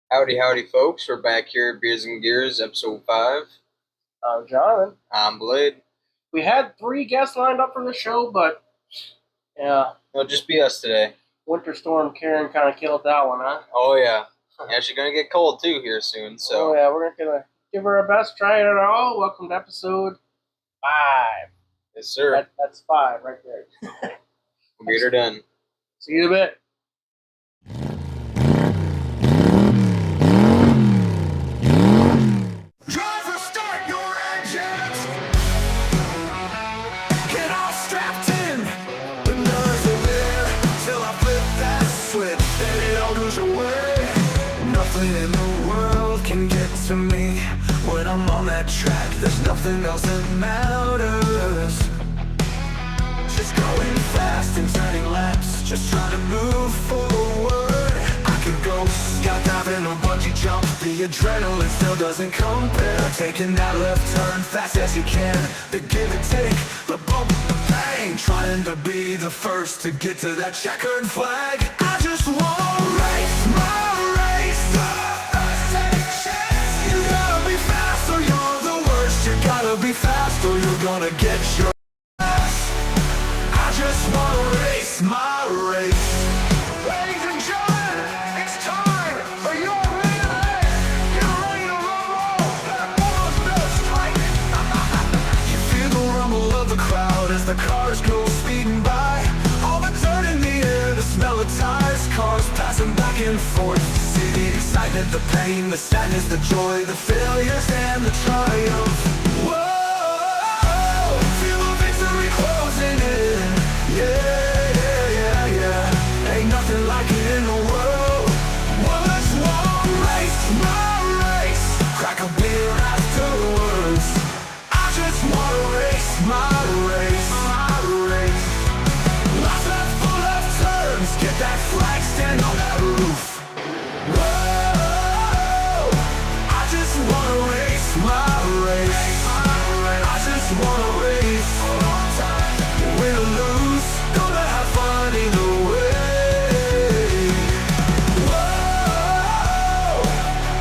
Howdy, howdy, folks. We're back here at Beers and Gears, episode 5. I'm Jonathan. I'm Blade. We had 3 guests lined up for the show, but yeah, It'll just be us today. Winter Storm Karen kind of killed that one, huh? Oh, yeah. Yeah, she's going to get cold, too, here soon, so. Oh, yeah, we're going to give her our best, try it at all. Welcome to episode 5. Yes, sir. That's 5 right there. We'll get her done. See you in a bit. In the world can get to me when I'm on that track. There's nothing else that matters. Just going fast and turning laps, just trying to move forward. I could go skydiving or bungee jump. The adrenaline still doesn't compare. Taking that left turn fast as you can. The give and take, the bump, the bang. Trying to be the first to get to that checkered flag. I just wanna race my race. Gotta be fast or you're gonna get your ass. I just wanna race my race. Ladies and gentlemen, it's time. Are you all ready? Get ready to rumble. That world's best fight. You feel the rumble of the crowd as the cars go speeding by. All the dirt in the air, the smell of tires, cars passing back and forth. See the excitement, the pain, the sadness, the joy, the failures and the triumph. Whoa, feel the victory closing in. Yeah. Ain't nothing like it in the world. Well, let's race my race. Crack a beer afterwards. I just wanna race my race. Last left, full left turns. Get that flag, stand on that roof. Whoa, I just wanna race my race. I just wanna race. Win or lose, gonna have fun either way. Whoa,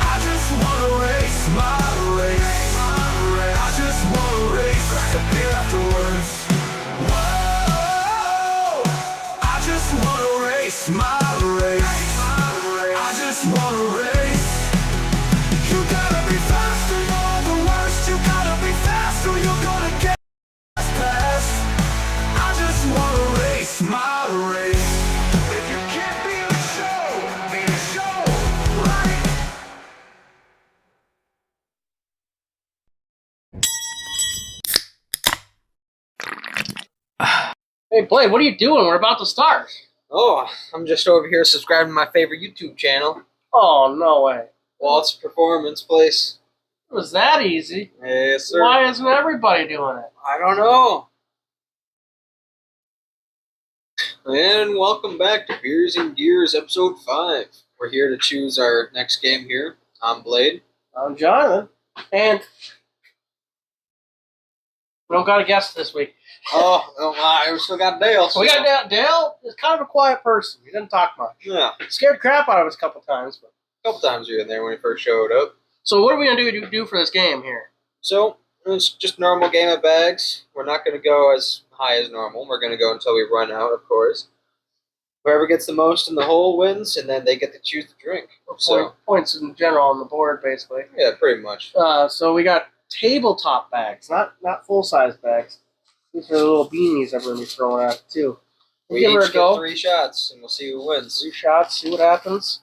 I just wanna race my race. I just wanna race. Crack a beer afterwards. Whoa, I just wanna race my race. I just wanna race. You gotta be faster, you're the worst. You gotta be faster, you're gonna get past. I just wanna race my race. If you can't be the show, right? Hey, Blade, what are you doing? We're about to start. Oh, I'm just over here subscribing to my favorite YouTube channel. Oh, no way. Walt's Performance Place. It was that easy. Yes, sir. Why isn't everybody doing it? I don't know. And welcome back to Beers and Gears, episode 5. We're here to choose our next game here. I'm Blade. I'm Jonathan. And we don't got a guest this week. We still got Dale. So we got Dale is kind of a quiet person. He doesn't talk much. Yeah, Scared crap out of us a couple times. But. a couple times you were in there when he first showed up. So what are we going to do for this game here? So, it's just a normal game of bags. We're not going to go as high as normal. We're going to go until we run out, of course. Whoever gets the most in the hole wins, and then they get to choose the drink. So Points in general on the board, basically. yeah, pretty much. So we got tabletop bags, not full-size bags. These are the little beanies that we're going to be throwing out, too. We give her each a go. get 3 shots, and we'll see who wins. 3 shots, see what happens.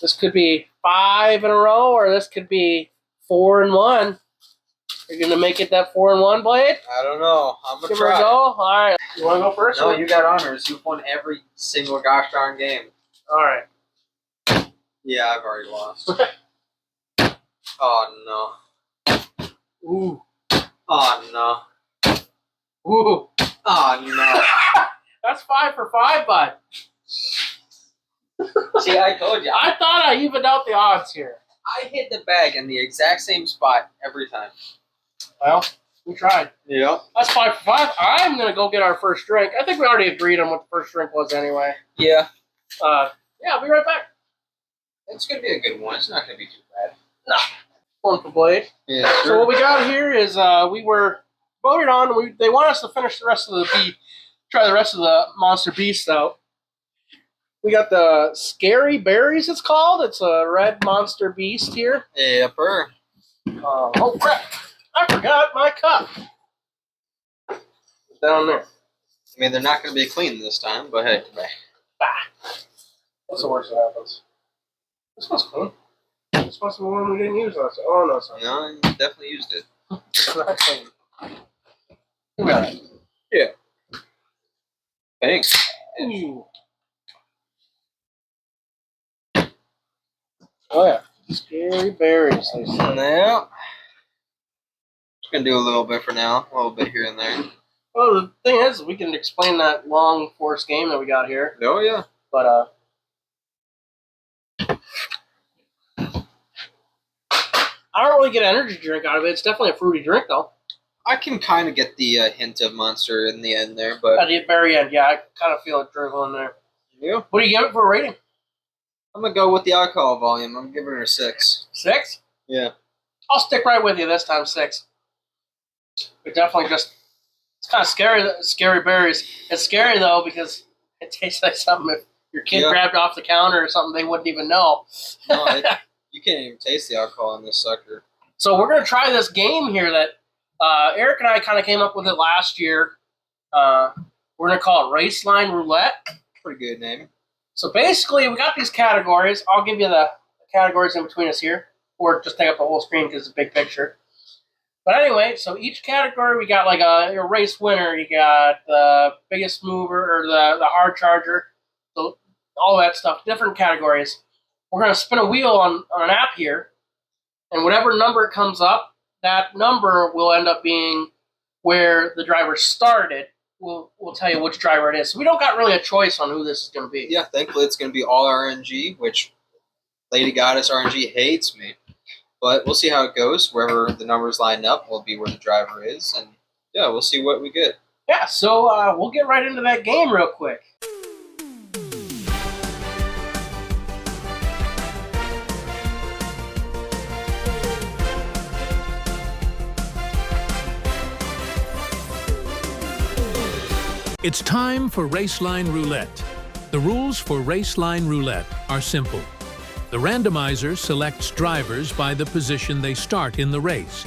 This could be 5 in a row, or this could be 4 in 1. You're going to make it that 4 in 1, Blade? I don't know. I'm going to Give her a try. go? All right. You want to go first? No, you got honors. You've won every single gosh darn game. All right. Yeah, I've already lost. Oh, no. Ooh. Oh, no. Ooh. Oh, no. That's 5 for 5, bud. See, I told you. I thought I evened out the odds here. I hit the bag in the exact same spot every time. Well, we tried. Yep. That's 5 for 5. I'm going to go get our first drink. I think we already agreed on what the first drink was anyway. Yeah. Yeah, I'll be right back. It's gonna be a good one. It's not gonna be too bad. No. One for Blade. Yeah, So sure. what we got here is we were voted on. They want us to finish the rest of try the rest of the Monster Beast out. We got the Scary Berries, it's called. It's a red Monster Beast here. Yepper. Oh, crap. I forgot my cup. It's down there. I mean, they're not gonna be clean this time, but hey. What's the worst that happens? This one's clean. This must be the one we didn't use last time. Oh, no, it's not. No, you definitely used it. It's not clean. Look at that. Yeah. Thanks. Ooh. Oh, yeah. Scary Berries. They say. Now, just gonna do a little bit for now. A little bit here and there. Well, the thing is, we can explain that long forced game that we got here. Oh, yeah. But, I don't really get an energy drink out of it. It's definitely a fruity drink, though. I can kind of get the hint of Monster in the end there, but At the very end, yeah, I kind of feel it drizzling there. yeah. What do you give it for a rating? I'm gonna go with the alcohol volume. I'm giving her a 6. 6? Yeah. I'll stick right with you this time, 6. But definitely just, it's kind of scary, Scary Berries. It's scary, though, because it tastes like something if your kid grabbed off the counter or something, they wouldn't even know. No, you can't even taste the alcohol in this sucker. So we're going to try this game here that Eric and I kind of came up with it last year. We're going to call it Race Line Roulette. Pretty good name. So basically, we got these categories. I'll give you the categories in between us here, or just take up the whole screen because it's a big picture. But anyway, so each category, we got like a race winner. You got the biggest mover or the hard charger, all that stuff, different categories. We're going to spin a wheel on an app here, and whatever number comes up, that number will end up being where the driver started. We'll tell you which driver it is. So we don't got really a choice on who this is going to be. Yeah, thankfully it's going to be all RNG, which Lady Goddess RNG hates me. But we'll see how it goes. Wherever the numbers line up will be where the driver is. And yeah, we'll see what we get. Yeah, so we'll get right into that game real quick. It's time for Raceline Roulette. The rules for Raceline Roulette are simple. The randomizer selects drivers by the position they start in the race.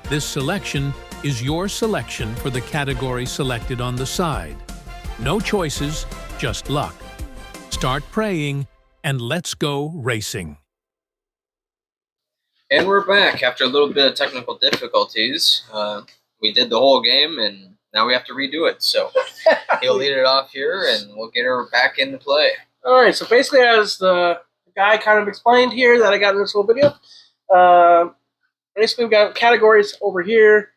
This selection is your selection for the category selected on the side. No choices, just luck. Start praying, and let's go racing. And we're back after a little bit of technical difficulties. We did the whole game, and now we have to redo it. So he'll lead it off here, and we'll get her back into play. All right, so basically as the guy kind of explained here that I got in this little video, basically we've got categories over here.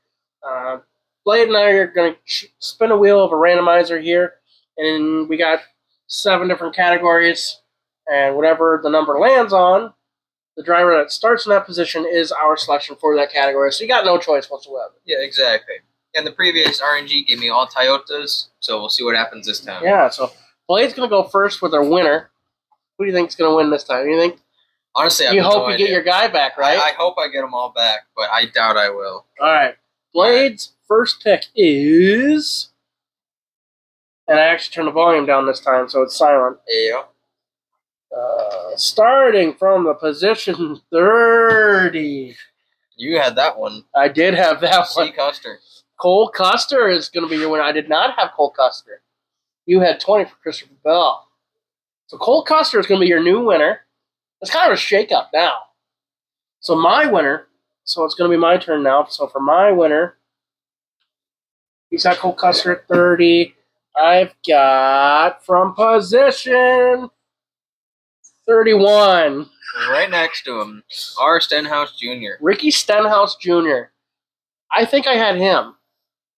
Blade and I are going to spin a wheel of a randomizer here, and we got 7 different categories, and whatever the number lands on, the driver that starts in that position is our selection for that category. So you got no choice whatsoever. Yeah, exactly. And the previous RNG gave me all Toyotas, so we'll see what happens this time. Yeah, so Blade's going to go first with our winner. Who do you think is going to win this time? You think? Honestly, I you have hope no you idea. get your guy back, right? I hope I get them all back, but I doubt I will. All right. Blade's first pick is... And I actually turned the volume down this time, so it's silent. Yeah. Starting from the position 30. You had that one. I did have that C. one. Custer. Cole Custer is going to be your winner. I did not have Cole Custer. You had 20 for Christopher Bell. So Cole Custer is going to be your new winner. It's kind of a shakeup now. So my winner, so it's going to be my turn now. So for my winner, he's got Cole Custer at 30. I've got from position 31. Right next to him, R. Stenhouse Jr. Ricky Stenhouse Jr. I think I had him.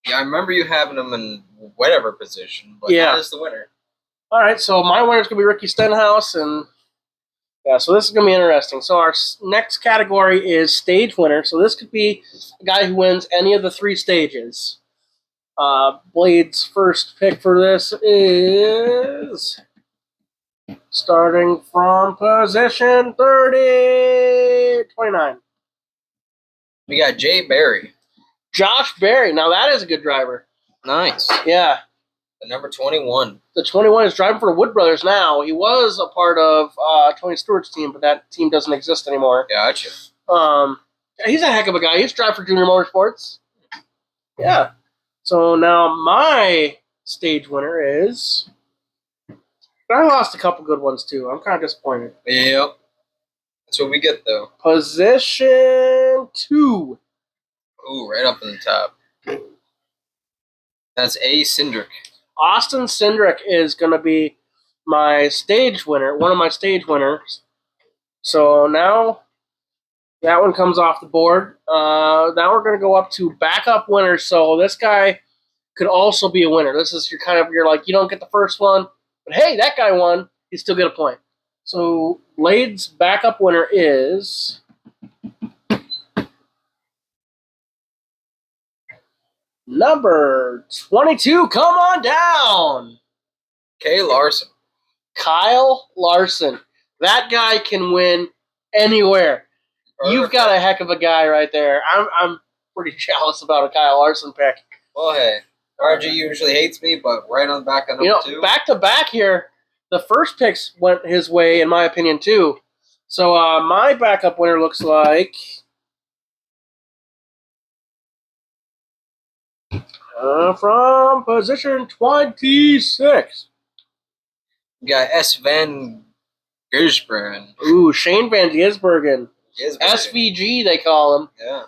Yeah, I remember you having him in whatever position, but Yeah. that is the winner. All right, so my winner is going to be Ricky Stenhouse, and yeah, so this is going to be interesting. So our next category is stage winner. So this could be a guy who wins any of the 3 stages. Blade's first pick for this is Starting from position 29. We got Jay Berry. Josh Berry. Now that is a good driver. Nice. Yeah. The number 21. The 21 is driving for the Wood Brothers now. He was a part of Tony Stewart's team, but that team doesn't exist anymore. Gotcha. He's a heck of a guy. He's driving for Junior Motorsports. Yeah. So now my stage winner is... I lost a couple good ones, too. I'm kind of disappointed. Yep. That's what we get, though. Position 2. Ooh, right up in the top. That's A. Cindric. Austin Cindric is going to be my stage winner, one of my stage winners. So now that one comes off the board. Now we're going to go up to backup winners. So this guy could also be a winner. This is you're like, you don't get the first one, but hey, that guy won. You still get a point. So Blade's backup winner is number 22. Come on down. K. Larson. Kyle Larson. That guy can win anywhere. You've got a heck of a guy right there. I'm pretty jealous about a Kyle Larson pick. Well, hey, RG usually hates me, but right on the back of number 2. Back to back here, the first picks went his way, in my opinion, too. So my backup winner looks like from position 26. We got S. Van Gisbergen. Ooh, Shane Van Gisbergen. Gisbergen. SVG, they call him. Yeah.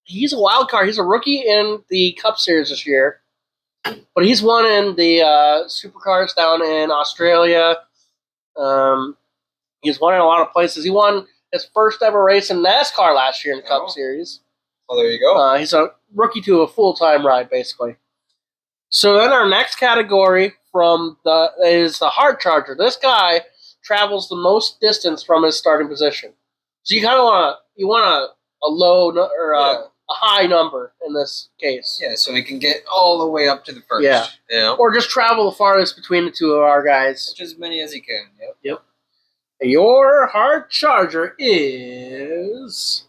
He's a wild card. He's a rookie in the Cup Series this year. But he's won in the Supercars down in Australia. He's won in a lot of places. He won his first ever race in NASCAR last year in the Cup Series. Well, there you go. He's a rookie to a full-time ride, basically. So then our next category is the hard charger. This guy travels the most distance from his starting position. So you kind of want a low or a high number in this case. Yeah, so we can get all the way up to the first. Yeah. Or just travel the farthest between the two of our guys. Just as many as he can. Yep. Your hard charger is...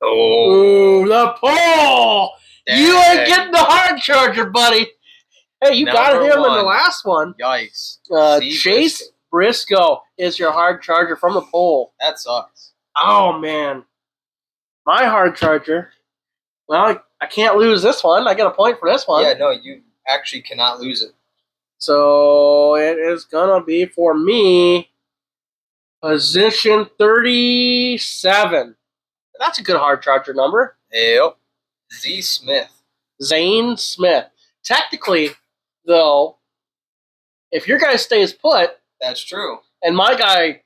Oh, the pole! Dang. You ain't getting the hard charger, buddy. Hey, you got him in the last one. Yikes. Chase Briscoe is your hard charger from the pole. That sucks. Oh, man. My hard charger. Well, I can't lose this one. I get a point for this one. Yeah, no, you actually cannot lose it. So it is going to be for me position 37. That's a good hard charger number. Yep. Z. Smith. Zane Smith. Technically, though, if your guy stays put, that's true. And my guy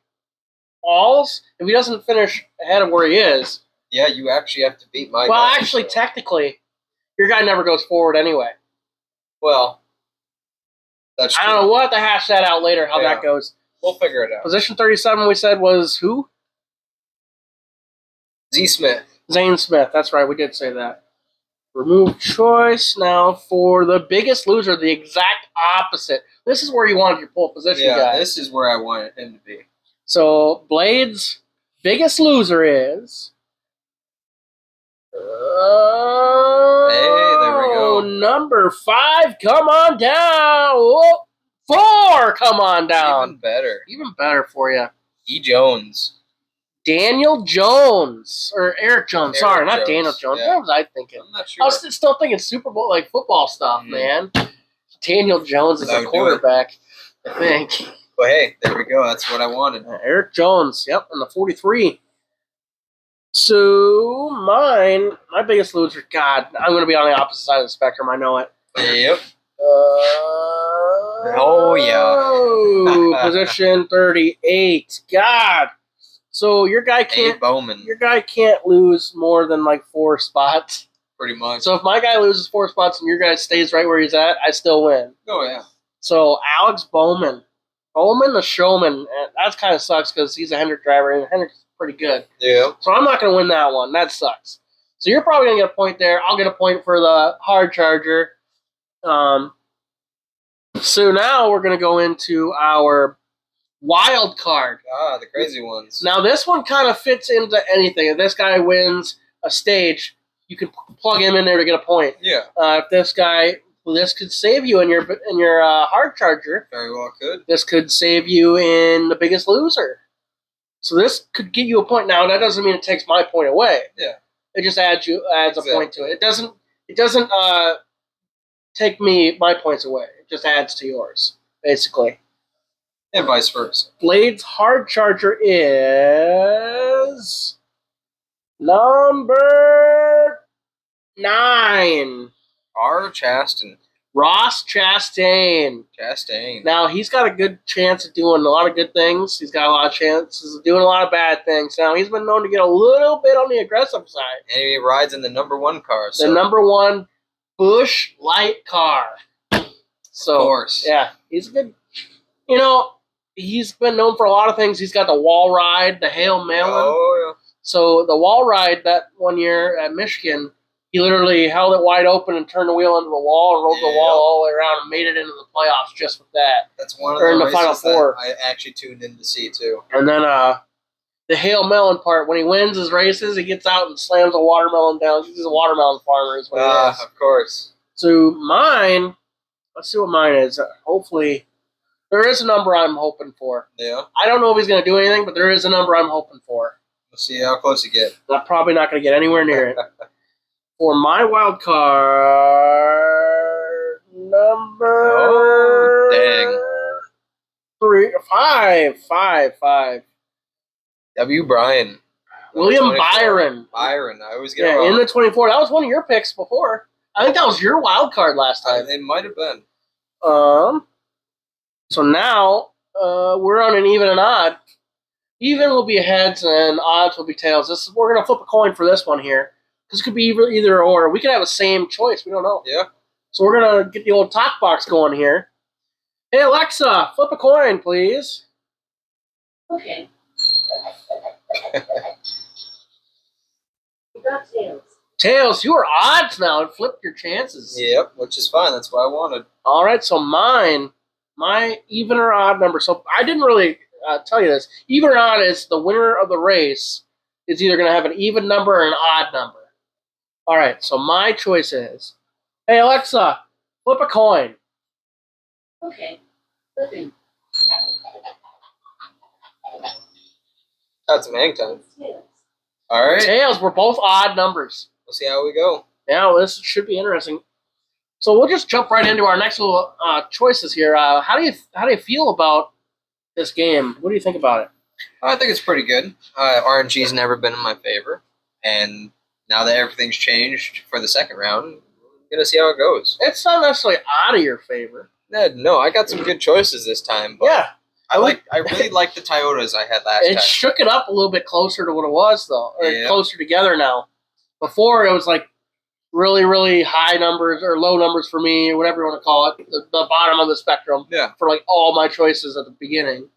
falls, if he doesn't finish ahead of where he is. Yeah, you actually have to beat my guy. Well, actually, technically, your guy never goes forward anyway. Well, that's true. I don't know. We'll have to hash that out later, how that goes. We'll figure it out. Position 37, we said, was who? Z. Smith. Zane Smith. That's right. We did say that. Remove choice. Now for the biggest loser, the exact opposite. This is where you wanted your pole position guy. Yeah, this is where I wanted him to be. So Blade's biggest loser is... hey, there we go. Number 5, come on down. Oh, 4, come on down. Even better for you. E. Jones. Daniel Jones. Or Eric Jones. Sorry, not Daniel Jones. Yeah. What was I thinking? I'm not sure. I was still thinking Super Bowl, like football stuff, man. Daniel Jones is a quarterback, I think. But hey, there we go. That's what I wanted. Eric Jones, yep, in the 43. So, my biggest loser, God, I'm going to be on the opposite side of the spectrum, I know it. Yep. Oh, position 38. God. So your guy can't. Bowman. Your guy can't lose more than like 4 spots. Pretty much. So if my guy loses 4 spots and your guy stays right where he's at, I still win. Oh yeah. So Alex Bowman, the showman. That kind of sucks because he's a Hendrick driver and Hendrick's pretty good. Yeah. So I'm not going to win that one. That sucks. So you're probably going to get a point there. I'll get a point for the hard charger. So now we're going to go into our Wild card. Ah, the crazy ones. Now, this one kind of fits into anything. If this guy wins a stage, you can plug him in there to get a point. Yeah, If this guy, this could save you in your hard charger. very well could. This could save you in the Biggest Loser. So this could get you a point. Now, that doesn't mean it takes my point away. Yeah. It just adds a point to it. It doesn't take my points away. It just adds to yours, basically. And vice versa. Blade's hard charger is number 9. R. Chastain. Ross Chastain. Chastain. Now, he's got a good chance of doing a lot of good things. He's got a lot of chances of doing a lot of bad things. Now, he's been known to get a little bit on the aggressive side. And he rides in the #1 car. So. The number 1 Busch Light car. So, of course. Yeah, he's a good. He's been known for a lot of things. He's got the wall ride, the Hail Melon. Oh, So the wall ride that one year at Michigan, he literally held it wide open and turned the wheel into the wall and rolled the wall all the way around and made it into the playoffs just with that. That's one of Or in the the Final races that Four. I actually tuned in to see, too. And then the Hail Melon part, when he wins his races, he gets out and slams a watermelon down. He's a watermelon farmer is what he is. Of course. So mine, let's see what mine is. Hopefully, there is a number I'm hoping for. Yeah. I don't know if he's going to do anything, but there is a number I'm hoping for. We'll see how close you get. I'm probably not going to get anywhere near it. For my wild card, number dang. 5. W. Bryan. William 24. Byron. Byron. I always get it Yeah, wrong. in the 24. That was one of your picks before. I think that was your wild card last time. It might have been. So now we're on an even and odd. Even will be heads and odds will be tails. We're gonna flip a coin for this one here. This could be either or. We could have the same choice. We don't know. Yeah. So we're gonna get the old talk box going here. Hey Alexa, flip a coin, please. Okay. You got tails. Tails, you are odds now. Flip your chances. Yep, which is fine. That's what I wanted. All right, so my even or odd number. So I didn't really tell you this. Even or odd is the winner of the race is either going to have an even number or an odd number. All right, so my choice is, hey Alexa, flip a coin. Okay. Flipping. That's some hang time. Tails. All right. Tails, we're both odd numbers. We'll see how we go. Yeah, well, this should be interesting. So we'll just jump right into our next little choices here. How do you feel about this game? What do you think about it? I think it's pretty good. RNG's never been in my favor, and now that everything's changed for the second round, we're gonna see how it goes. It's not necessarily out of your favor. No, I got some good choices this time. But Yeah, I really like the Toyotas I had last it time. shook it up a little bit closer to what it was, though, or Yeah. closer together now. Before it was like really, really high numbers or low numbers for me, or whatever you want to call it, the bottom of the spectrum Yeah. for like all my choices at the beginning.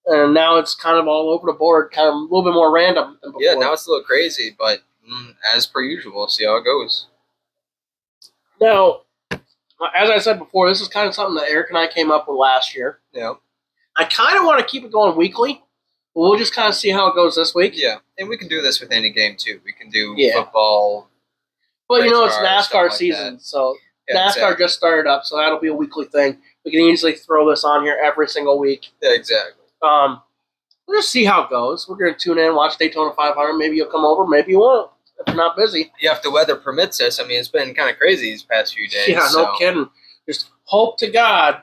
And now it's kind of all over the board, kind of a little bit more random than before. Yeah, now it's a little crazy, but as per usual, see how it goes. Now, as I said before, this is kind of something that Eric and I came up with last year. Yeah. I kind of want to keep it going weekly. But we'll just kind of see how it goes this week. Yeah, and we can do this with any game too. We can do Yeah. football. But you know, it's race cars, stuff NASCAR like season, that. so Yeah, NASCAR exactly. just started up, so that'll be a weekly thing. We can easily throw this on here every single week. Yeah, exactly. We'll just see how it goes. We're going to tune in, watch Daytona 500. Maybe you'll come over, maybe you won't if you're not busy. Yeah, if the weather permits us. I mean, it's been kind of crazy these past few days. Yeah, no so. kidding. Just hope to God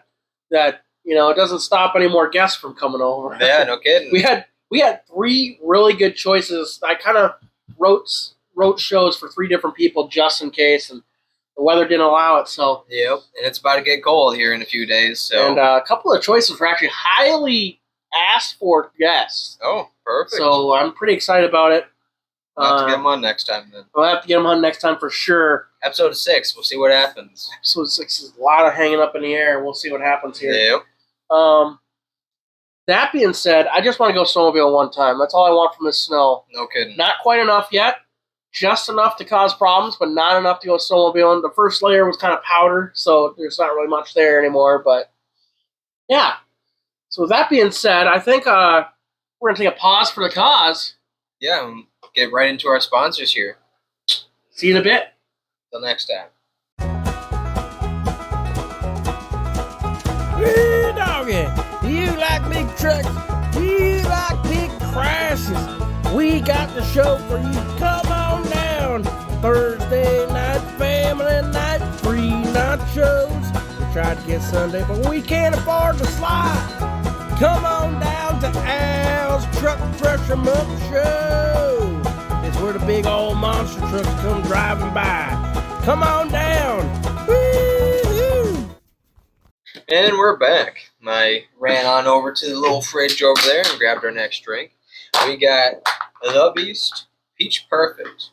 that it doesn't stop any more guests from coming over. Yeah, no kidding. We had 3 really good choices. I kind of wrote shows for 3 different people just in case, and the weather didn't allow it. So, Yep, and it's about to get cold here in a few days. So. and a couple of choices were actually highly asked for guests. Oh, perfect. So I'm pretty excited about it. We'll have to get them on next time then. We'll have to get them on next time for sure. Episode 6. We'll see what happens. Episode 6 is a lot of hanging up in the air. We'll see what happens here. Yep. That being said, I just want to go snowmobile one time. That's all I want from this snow. No kidding. Not quite enough yet. Just enough to cause problems, but not enough to go snowmobiling. The first layer was kind of powder, so there's not really much there anymore. But yeah, So with that being said, I think we're gonna take a pause for the cause. Yeah, and get right into our sponsors here. See you in a bit. Till next time. Hey, doggy, do you like big trucks? Do you like big crashes? We got the show for you. Come on down. Thursday night, family night, free nachos. We tried to get Sunday, but we can't afford to slide. Come on down to Al's Truck Crush 'em Up Show. It's where the big old monster trucks come driving by. Come on down. Woo-hoo. And we're back. I ran on over to the little fridge over there and grabbed our next drink. We got the Beast Peach Perfect.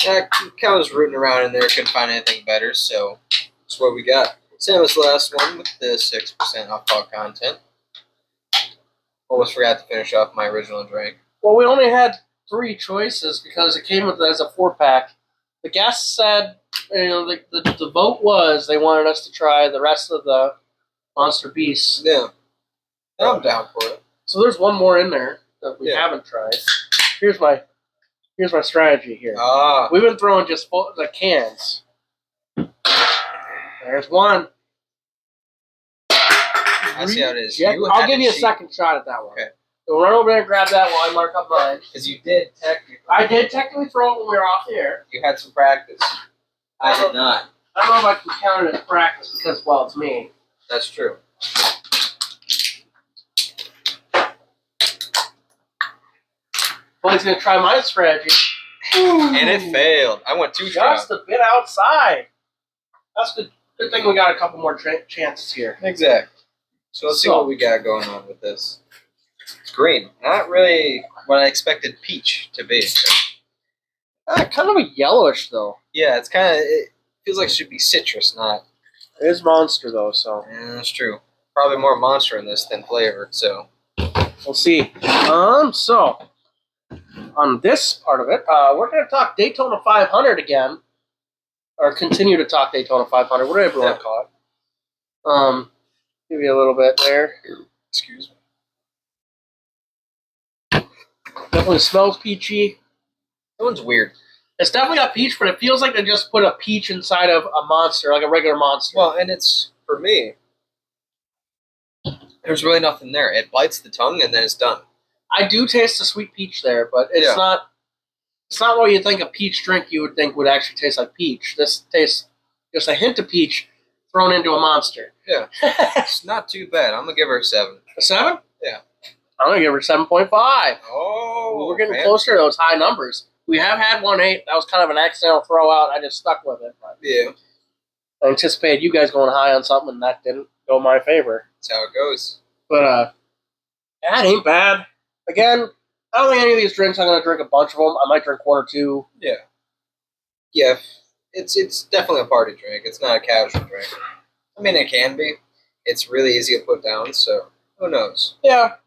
I kind of was rooting around in there, couldn't find anything better, so that's what we got. Same as the last one with the 6% alcohol content. Almost forgot to finish off my original drink. Well, we only had 3 choices because it came with as a 4-pack. The guests said, the vote was they wanted us to try the rest of the Monster Beasts. Yeah. I'm down for it. So there's one more in there that we haven't tried. Here's my strategy here. Ah. We've been throwing just the cans. There's one. I see how it is. I'll give you a second shot at that one. Okay. So run over there and grab that while I mark up mine. Because you did technically. I did technically throw it when we were off the air. You had some practice. I did not. I don't know if I can count it as practice because, well, it's me. That's true. Well, he's going to try my strategy. And it failed. I went too strong. Just a bit outside. That's good. Good thing we got a couple more chances here. Exactly. So let's see what we got going on with this. It's green. Not really what I expected peach to be. Kind of a yellowish, though. Yeah, it's kind of. It feels like it should be citrus, not. It is Monster, though, so. Yeah, that's true. Probably more monster in this than flavored, so. We'll see. So, on this part of it, we're going to talk Daytona 500 again. Or continue to talk Daytona 500, whatever you want to call it. Give you a little bit there. Excuse me. Definitely smells peachy. That one's weird. It's definitely got peach, but it feels like they just put a peach inside of a monster, like a regular monster. Well, and it's, for me, there's really nothing there. It bites the tongue and then it's done. I do taste the sweet peach there, but it's not. It's not what you think a peach drink you would think would actually taste like peach. This tastes just a hint of peach thrown into a monster. Yeah. It's not too bad. I'm going to give her a 7. A 7? Yeah. I'm going to give her 7.5. Oh, we're getting closer to those high numbers. We have had 1.8. That was kind of an accidental throw out. I just stuck with it. But yeah. I anticipated you guys going high on something, and that didn't go in my favor. That's how it goes. But, that ain't bad. Again, I don't think any of these drinks I'm going to drink a bunch of them. I might drink 1 or 2. Yeah. Yeah, it's definitely a party drink. It's not a casual drink. I mean, it can be. It's really easy to put down, so who knows? Yeah.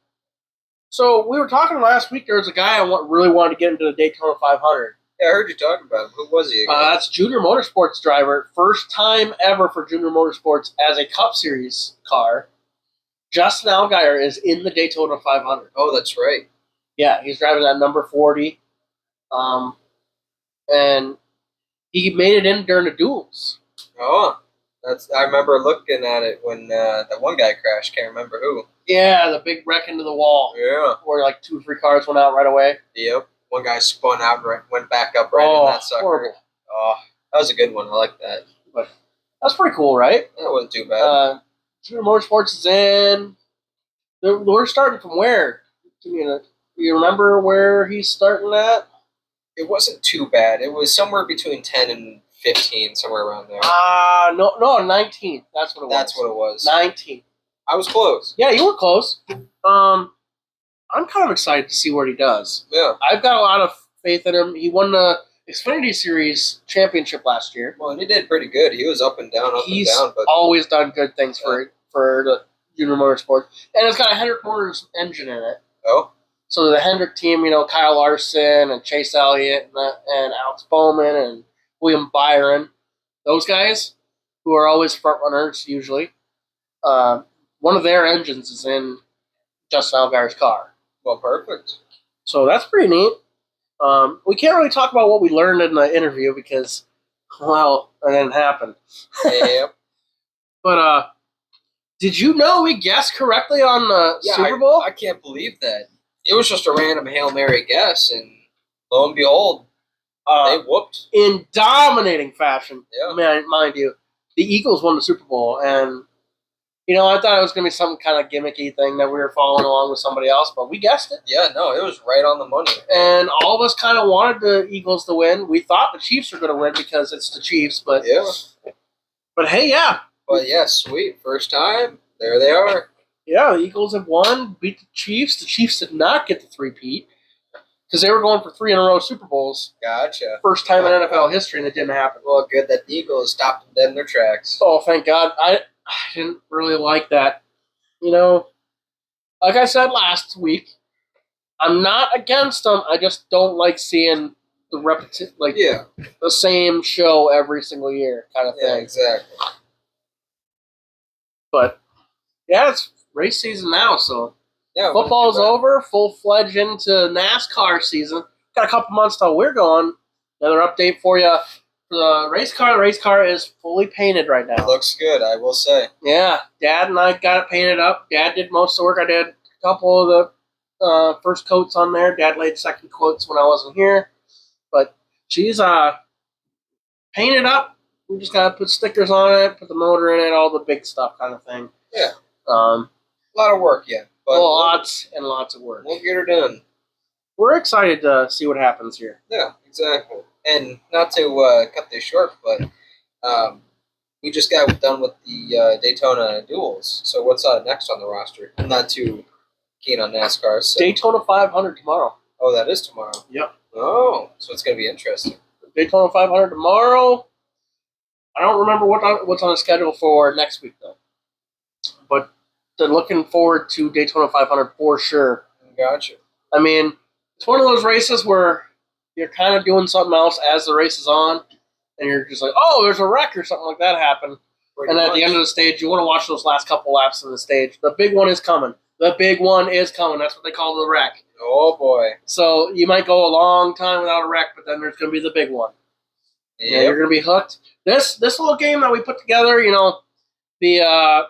So we were talking last week. There was a guy I really wanted to get into the Daytona 500. Yeah, I heard you talking about him. Who was he again? That's Junior Motorsports driver. First time ever for Junior Motorsports as a Cup Series car. Justin Allgaier is in the Daytona 500. Oh, that's right. Yeah, he's driving that number 40. And he made it in during the duels. Oh, I remember looking at it when that one guy crashed. Can't remember who. Yeah, the big wreck into the wall. Yeah. Where like 2 or 3 cars went out right away. Yep. One guy spun out, went back up right in that sucker. Horrible. Oh, that was a good one. I like that. But that's pretty cool, right? That wasn't too bad. Junior Motorsports is in. We're starting from where? Do you remember where he's starting at? It wasn't too bad. It was somewhere between 10 and 15, somewhere around there. No, 19. That's what it was. That's what it was. 19. I was close. Yeah, you were close. I'm kind of excited to see what he does. Yeah. I've got a lot of faith in him. He won the Xfinity Series championship last year. Well, and he did pretty good. He was up and down, He's and down. But always done good things for the Junior Motorsports. And it's got a Hendrick Motors engine in it. Oh? So the Hendrick team, Kyle Larson and Chase Elliott and Alex Bowman and William Byron, those guys who are always front runners usually. One of their engines is in Justin Allgaier's car. Well, perfect. So that's pretty neat. We can't really talk about what we learned in the interview because, well, it didn't happen. Yep. But did you know we guessed correctly on the Super Bowl? I can't believe that. It was just a random Hail Mary guess, and lo and behold, they whooped. In dominating fashion, Yeah. mind you. The Eagles won the Super Bowl, and I thought it was going to be some kind of gimmicky thing that we were following along with somebody else, but we guessed it. Yeah, no, it was right on the money. And all of us kind of wanted the Eagles to win. We thought the Chiefs were going to win because it's the Chiefs, but hey, yeah. But yeah, sweet. First time. There they are. Yeah, the Eagles have won, beat the Chiefs. The Chiefs did not get the three-peat because they were going for 3 in a row Super Bowls. Gotcha. First time in NFL history, and it didn't happen. Well, good that the Eagles stopped them dead in their tracks. Oh, thank God. I didn't really like that. Like I said last week, I'm not against them. I just don't like seeing the the same show every single year kind of thing. Yeah, exactly. But yeah, it's race season now, so Yeah, football's over, full-fledged into NASCAR season. Got a couple months till we're going. Another update for you. The race car. The race car is fully painted right now. It looks good, I will say. Yeah, Dad and I got it painted up. Dad did most of the work. I did a couple of the first coats on there. Dad laid second coats when I wasn't here. But she's painted up. We just got to put stickers on it, put the motor in it, all the big stuff kind of thing. Yeah. A A lot of work yet. But lots and lots of work. We'll get her done. We're excited to see what happens here. Yeah, exactly. And not to cut this short, but we just got done with the Daytona duels. So what's next on the roster? I'm not too keen on NASCAR. So. Daytona 500 tomorrow. Oh, that is tomorrow. Yep. Oh, so it's going to be interesting. Daytona 500 tomorrow. I don't remember what's on the schedule for next week, though. But they're looking forward to Daytona 500 for sure. Gotcha. I mean, it's one of those races where you're kind of doing something else as the race is on, and you're just like, oh, there's a wreck or something like that happened. And at the end of the stage, you want to watch those last couple laps of the stage. The big one is coming. The big one is coming. That's what they call the wreck. Oh, boy. So you might go a long time without a wreck, but then there's going to be the big one. Yep. Yeah, you're going to be hooked. This little game that we put together, the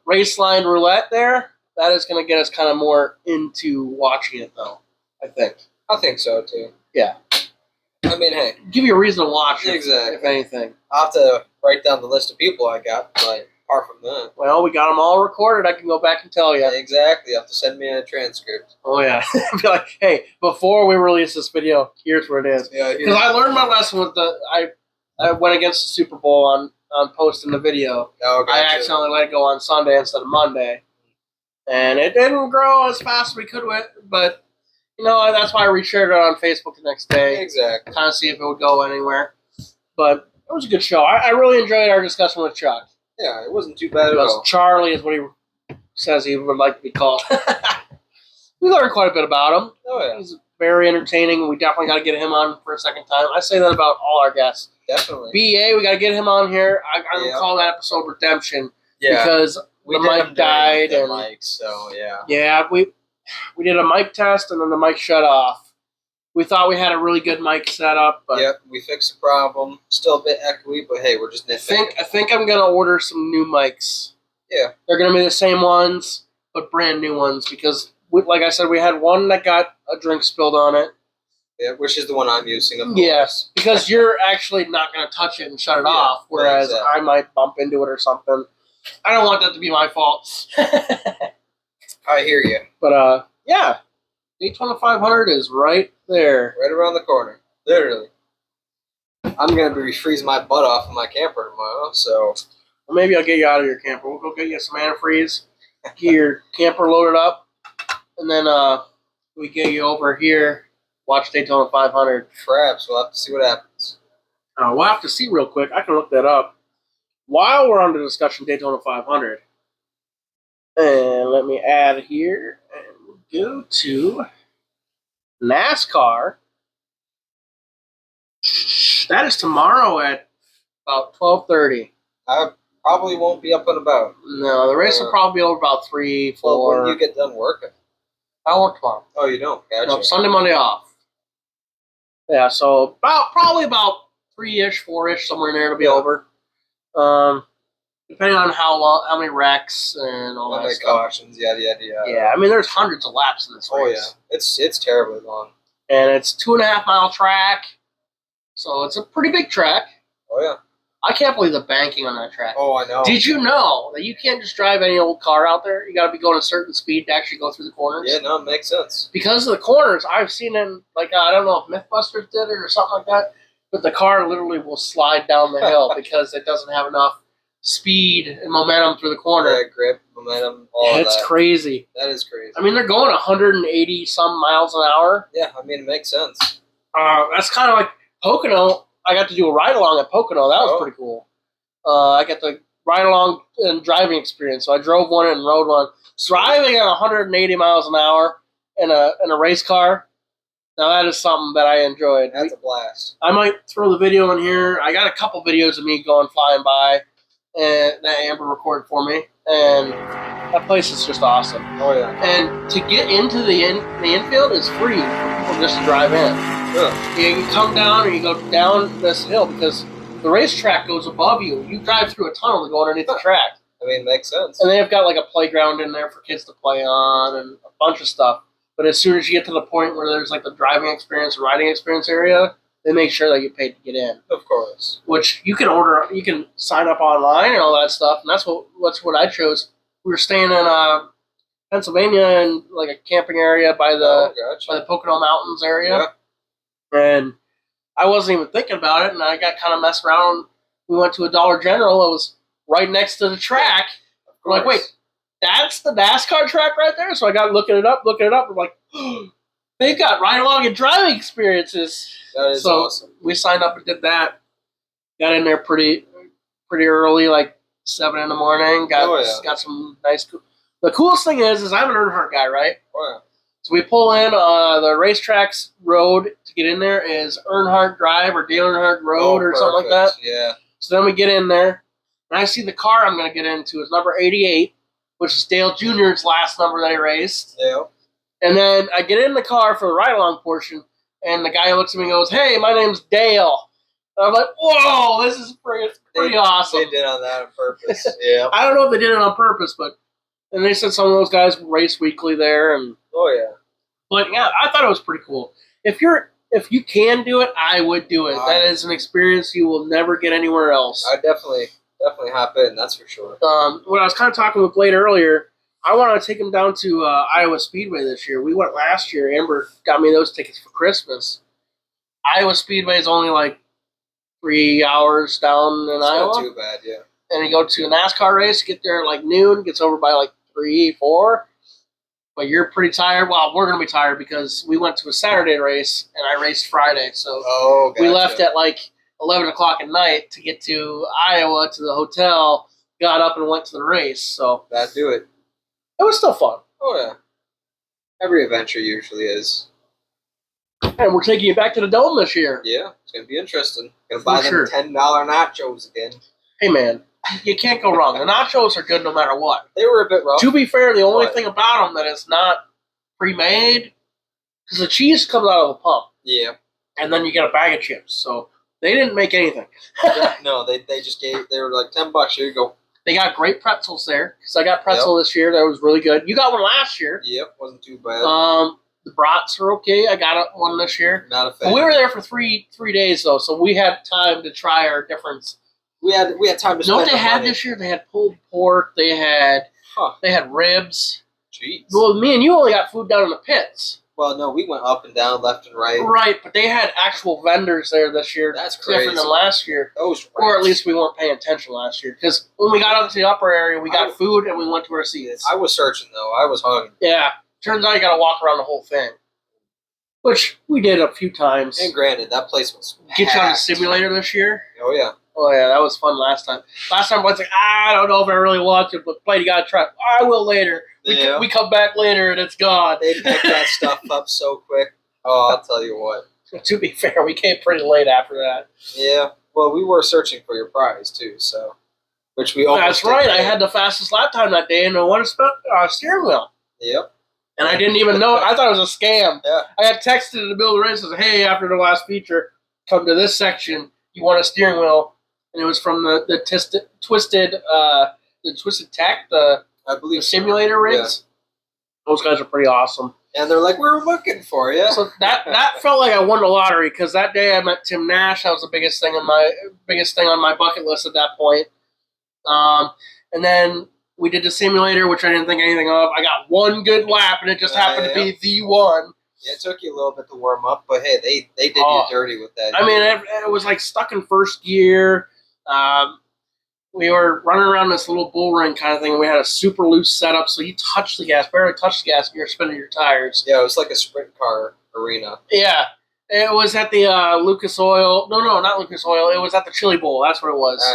race line roulette there, that is going to get us kind of more into watching it, though, I think. I think so, too. Yeah. I mean, hey. Give you a reason to watch it, Exactly. if anything. I'll have to write down the list of people I got, but apart from that. Well, we got them all recorded. I can go back and tell you. Exactly. You have to send me a transcript. Oh, yeah. Be like, hey, before we release this video, here's where it is. Yeah, Because I learned my lesson with I went against the Super Bowl on posting the video. Oh, gotcha. I accidentally let it go on Sunday instead of Monday. And it didn't grow as fast as we could with, but, that's why I reshared it on Facebook the next day. Exactly. Kind of see if it would go anywhere. But it was a good show. I really enjoyed our discussion with Chuck. Yeah, it wasn't too bad at all. Charlie is what he says he would like to be called. We learned quite a bit about him. Oh, yeah. He's very entertaining. We definitely got to get him on for a second time. I say that about all our guests. Definitely. BA, we got to get him on here. I'm going to call that episode Redemption because the mic died. The And mic, so, yeah. yeah, we did a mic test and then the mic shut off. We thought we had a really good mic setup, but Yep, we fixed the problem. Still a bit echoey, but hey, we're just nitpicking. I think I'm gonna order some new mics. Yeah. They're gonna be the same ones, but brand new ones because, like I said, we had one that got a drink spilled on it. Yeah, which is the one I'm using, of course. Yes, because you're actually not gonna touch it and shut it off, whereas exactly. I might bump into it or something. I don't want that to be my fault. I hear you. But yeah, Daytona 500 is right there. Right around the corner. Literally. I'm going to be freezing my butt off in my camper tomorrow, so... Well, maybe I'll get you out of your camper. We'll go get you some antifreeze, get your camper loaded up, and then we get you over here, watch Daytona 500. Perhaps. We'll have to see what happens. We'll have to see real quick. I can look that up. While we're on the discussion Daytona 500, and let me add here, and go to NASCAR. That is tomorrow at about 12:30. I probably won't be up and about. No, the race will probably be over about 3, 4. Well, when you get done working. I work tomorrow. Oh, you don't? Gotcha. No, Sunday, Monday off. Yeah, so probably about 3-ish, 4-ish, somewhere in there to be over. Depending on how many wrecks and all that stuff. Cautions, yada yada yada. Yeah, I mean there's hundreds of laps in this race. Oh yeah, it's terribly long. And it's 2.5 mile track, so it's a pretty big track. Oh yeah. I can't believe the banking on that track. Oh, I know. Did you know that you can't just drive any old car out there? You got to be going a certain speed to actually go through the corners. Yeah, no, it makes sense. Because of the corners, I've seen in I don't know if MythBusters did it or something like that, but the car literally will slide down the hill because it doesn't have enough speed and momentum through the corner. Yeah, grip, momentum, all of that. It's crazy. That is crazy. I mean, they're going 180 some miles an hour. Yeah, I mean, it makes sense. That's kind of like Pocono. I got to do a ride along at Pocono. That was pretty cool. I got the ride along and driving experience. So I drove one and rode one. Driving at 180 miles an hour in a race car. Now that is something that I enjoyed. That's a blast. I might throw the video in here. I got a couple videos of me going flying by, and that Amber recorded for me. And that place is just awesome. Oh yeah. And to get into the infield is free just to drive in. Yeah. You come down and you go down this hill because the racetrack goes above you. You drive through a tunnel to go underneath the track. I mean, it makes sense. And they've got like a playground in there for kids to play on and a bunch of stuff. But as soon as you get to the point where there's like the driving experience, riding experience area, they make sure that you pay to get in. Of course. Which you can sign up online and all that stuff. And that's what I chose. We were staying in Pennsylvania in like a camping area by the Pocono Mountains area. Yeah. And I wasn't even thinking about it, and I got kind of messed around. We went to a Dollar General. It was right next to the track. I'm like, wait, that's the NASCAR track right there? So I got looking it up. I'm like, they've got ride-along and driving experiences. That is awesome. We signed up and did that. Got in there pretty early, like 7 in the morning. Got some nice. The coolest thing is I'm an Earnhardt guy, right? Oh, yeah. So we pull in the racetrack's road to get in there is Earnhardt Drive or Dale Earnhardt Road or something like that. Yeah. So then we get in there, and I see the car I'm going to get into is number 88, which is Dale Jr.'s last number that he raced. Yeah. And then I get in the car for the ride-along portion, and the guy looks at me and goes, "Hey, my name's Dale." And I'm like, "Whoa, this is pretty awesome." They did on that on purpose. Yeah. I don't know if they did it on purpose, but and they said some of those guys race weekly there, and but yeah, I thought it was pretty cool. If you can do it, I would do it. That is an experience you will never get anywhere else. I definitely hop in. That's for sure. When I was kind of talking with Blade earlier, I want to take him down to Iowa Speedway this year. We went last year. Amber got me those tickets for Christmas. Iowa Speedway is only like 3 hours down in Iowa. Not too bad, yeah. And you go to a NASCAR race, get there at like noon, gets over by like 3, 4. But you're pretty tired. Well, we're going to be tired because we went to a Saturday race, and I raced Friday. So we left at like 11 o'clock at night to get to Iowa to the hotel, got up and went to the race. So that'd do it. It was still fun. Oh, yeah. Every adventure usually is. And we're taking you back to the Dome this year. Yeah, it's going to be interesting. Going to buy them $10 nachos again. Hey, man. You can't go wrong. The nachos are good no matter what. They were a bit rough. To be fair, the only thing about them that is not pre-made, because the cheese comes out of the pump. Yeah. And then you get a bag of chips. So they didn't make anything. No, they just they were like $10. Here you go. They got great pretzels there, because I got pretzel this year. That was really good. You got one last year. Yep, wasn't too bad. The brats are okay. I got one this year. Not a fan. We were there for three days, though, so we had time to try our different. We had time to. You know what they had this year? They had pulled pork. They had ribs. Jeez. Well, me and you only got food down in the pits. Well, no, we went up and down, left and right. Right, but they had actual vendors there this year. That's crazy. Different than last year. Those rats. Or at least we weren't paying attention last year. Because when we got up to the upper area, we got food and we went to our seats. I was searching, though. I was hungry. Yeah. Turns out you got to walk around the whole thing. Which we did a few times. And granted, that place was Get you on a simulator this year? Oh, yeah. Oh, yeah, that was fun last time. Last time I was like, I don't know if I really want to, but you got to try it. I will later. We come back later and it's gone. They picked that stuff up so quick. Oh, I'll tell you what. To be fair, we came pretty late after that. Yeah. Well, we were searching for your prize, too, so. which we almost. That's right. I had the fastest lap time that day, and I wanted to steering wheel. Yep. And I didn't even know. I thought it was a scam. Yeah. I had texted in the middle of the race. I said, "Hey, after the last feature, come to this section. You want a steering wheel?" And it was from the Twisted Tech, I the believe simulator rigs. Those guys are pretty awesome. And they're like, "We're looking for you." So that felt like I won the lottery because that day I met Tim Nash. That was the biggest thing on my bucket list at that point. And then we did the simulator, which I didn't think anything of. I got one good lap, and it just happened to be the one. Yeah, it took you a little bit to warm up, but hey, they did you dirty with that. I mean, it was like stuck in first gear. We were running around this little bull ring kind of thing, and we had a super loose setup, so you touch the gas, barely touch the gas, and you're spinning your tires. Yeah, it was like a sprint car arena. Yeah. It was at the Lucas Oil. No, not Lucas Oil. It was at the Chili Bowl. That's where it was.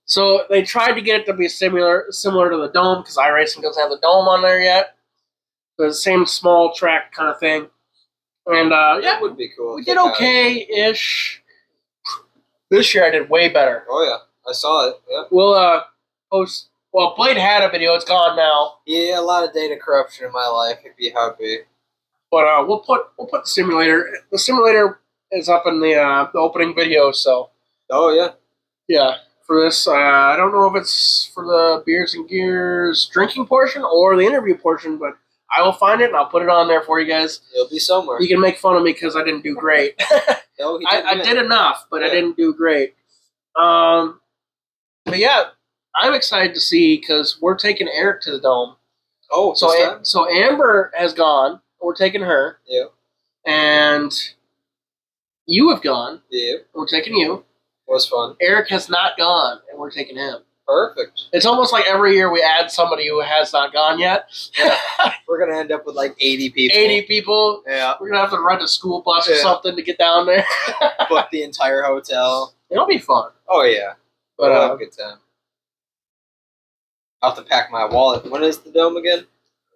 So they tried to get it to be similar to the Dome because iRacing doesn't have the Dome on there yet. So the same small track kind of thing. And that would be cool. We did okay-ish. This year I did way better. Oh yeah, I saw it. Yeah. We'll post. Well, Blade had a video. It's gone now. Yeah, a lot of data corruption in my life. It'd be happy. But we'll put the simulator. The simulator is up in the opening video. So. Oh yeah. Yeah. For this, I don't know if it's for the Beers and Gears drinking portion or the interview portion, but I will find it and I'll put it on there for you guys. It'll be somewhere. You can make fun of me because I didn't do great. No, I did enough, but I didn't do great. But yeah, I'm excited to see because we're taking Eric to the Dome. Oh, so Amber has gone. We're taking her. Yeah. And you have gone. Yeah. We're taking you. Was fun. Eric has not gone, and we're taking him. Perfect. It's almost like every year we add somebody who has not gone yet. Yeah. We're going to end up with like 80 people. 80 people. Yeah. We're going to have to rent a school bus or something to get down there. Book the entire hotel. It'll be fun. Oh, yeah. But we'll have a good time. I'll have to pack my wallet. When is the Dome again?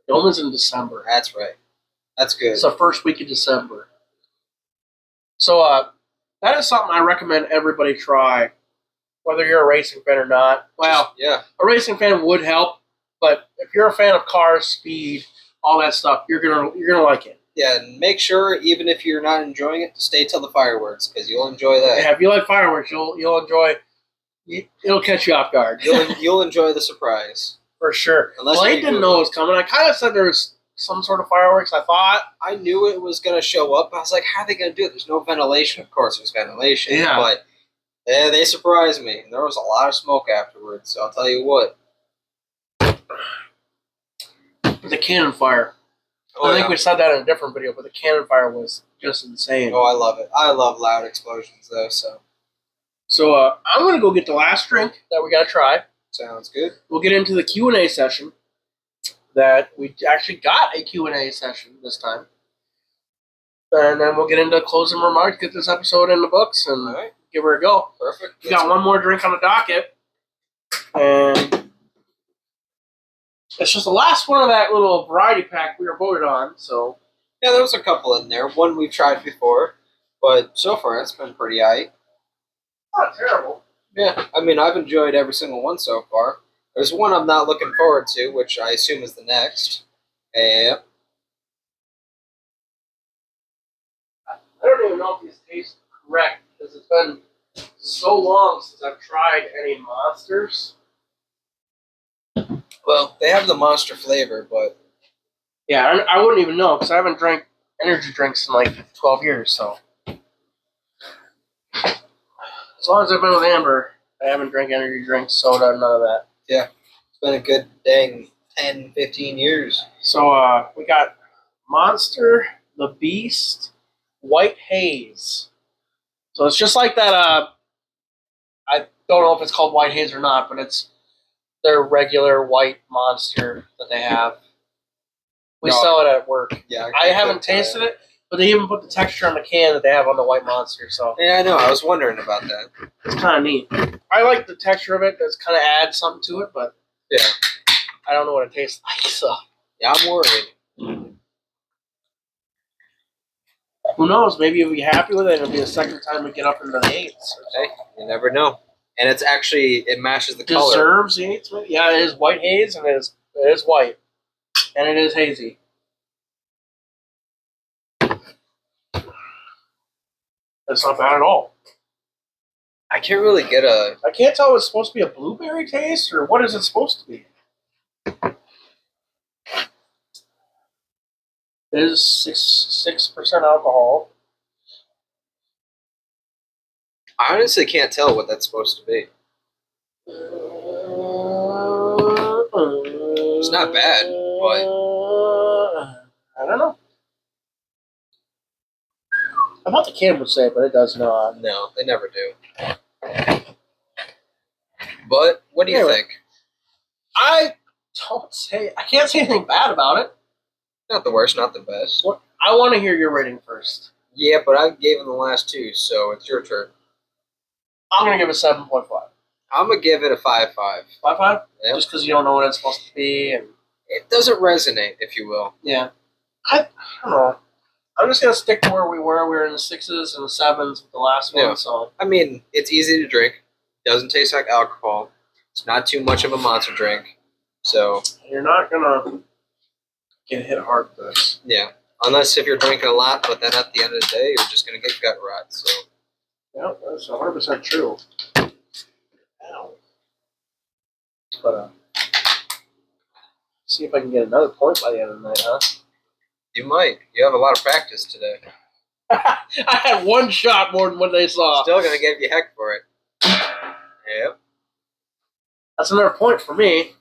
Dome is in December. That's right. That's good. It's the first week of December. So, that is something I recommend everybody try, whether you're a racing fan or not. Well, yeah, a racing fan would help, but if you're a fan of cars, speed, all that stuff, you're gonna like it. Yeah, and make sure even if you're not enjoying it, to stay till the fireworks because you'll enjoy that. Yeah, if you like fireworks, you'll enjoy. It'll catch you off guard. You'll enjoy the surprise for sure. Unless Blade didn't know it was coming. I kind of said there was some sort of fireworks. I knew it was going to show up. I was like, how are they going to do it? There's no ventilation. Of course, there's ventilation. Yeah. But they surprised me. There was a lot of smoke afterwards, so I'll tell you what. The cannon fire. Oh, I think we said that in a different video, but the cannon fire was just insane. Oh, I love it. I love loud explosions, though, so. So I'm going to go get the last drink that we got to try. Sounds good. We'll get into the Q&A session. That we actually got a Q&A session this time. And then we'll get into closing remarks, get this episode in the books, and give her a go. Perfect. We got one more drink on the docket. And it's just the last one of that little variety pack we were voted on. So yeah, there was a couple in there. One we've tried before, but so far it's been pretty aight. Not terrible. Yeah, I mean, I've enjoyed every single one so far. There's one I'm not looking forward to, which I assume is the next. Yep. I don't even know if these taste correct because it's been so long since I've tried any monsters. Well, they have the monster flavor, but yeah, I wouldn't even know because I haven't drank energy drinks in like 12 years. So as long as I've been with Amber, I haven't drank energy drinks, soda, none of that. Yeah, it's been a good dang 10, 15 years. So we got Monster, the Beast, White Haze. So it's just like that. I don't know if it's called White Haze or not, but it's their regular white monster that they have. We sell it at work. Yeah, I haven't tasted it, but they even put the texture on the can that they have on the white monster. So yeah, I know. I was wondering about that. It's kind of neat. I like the texture of it. That's kind of adds something to it, but yeah, I don't know what it tastes like. So yeah, I'm worried. Who knows? Maybe you'll be happy with it. It'll be the second time we get up into the 8s. Hey, you never know. and it's actually it matches the color. Deserves the 8th minute. Yeah, it is white haze, and it is white, and it is hazy. That's not bad at all. I can't really get a. I can't tell if it's supposed to be a blueberry taste or what is it supposed to be. It is 6% alcohol. I honestly can't tell what that's supposed to be. It's not bad, but I don't know. I thought the can would say, but it does not. no, they never do. But what do you Anyway. think? I can't say anything bad about it. Not the worst, not the best. I want to hear your rating first. Yeah, but I gave him the last two, so it's your turn. I'm gonna give it 7.5. I'm gonna give it a 5-5. 5.5? Yep. Just because you don't know what it's supposed to be, and It doesn't resonate, if you will. yeah, I don't know. I'm just gonna stick to where we were. We were in the 6s and the 7s with the last one. Yeah. So I mean, it's easy to drink. Doesn't taste like alcohol. It's not too much of a monster drink. So you're not gonna get hit hard with this. yeah, unless if you're drinking a lot, but then at the end of the day, you're just gonna get gut rot. So Yeah, that's 100% true. Ow. But see if I can get another point by the end of the night, huh? you might. You have a lot of practice today. I had one shot more than what they saw. Still gonna give you heck for it. Yep. That's another point for me.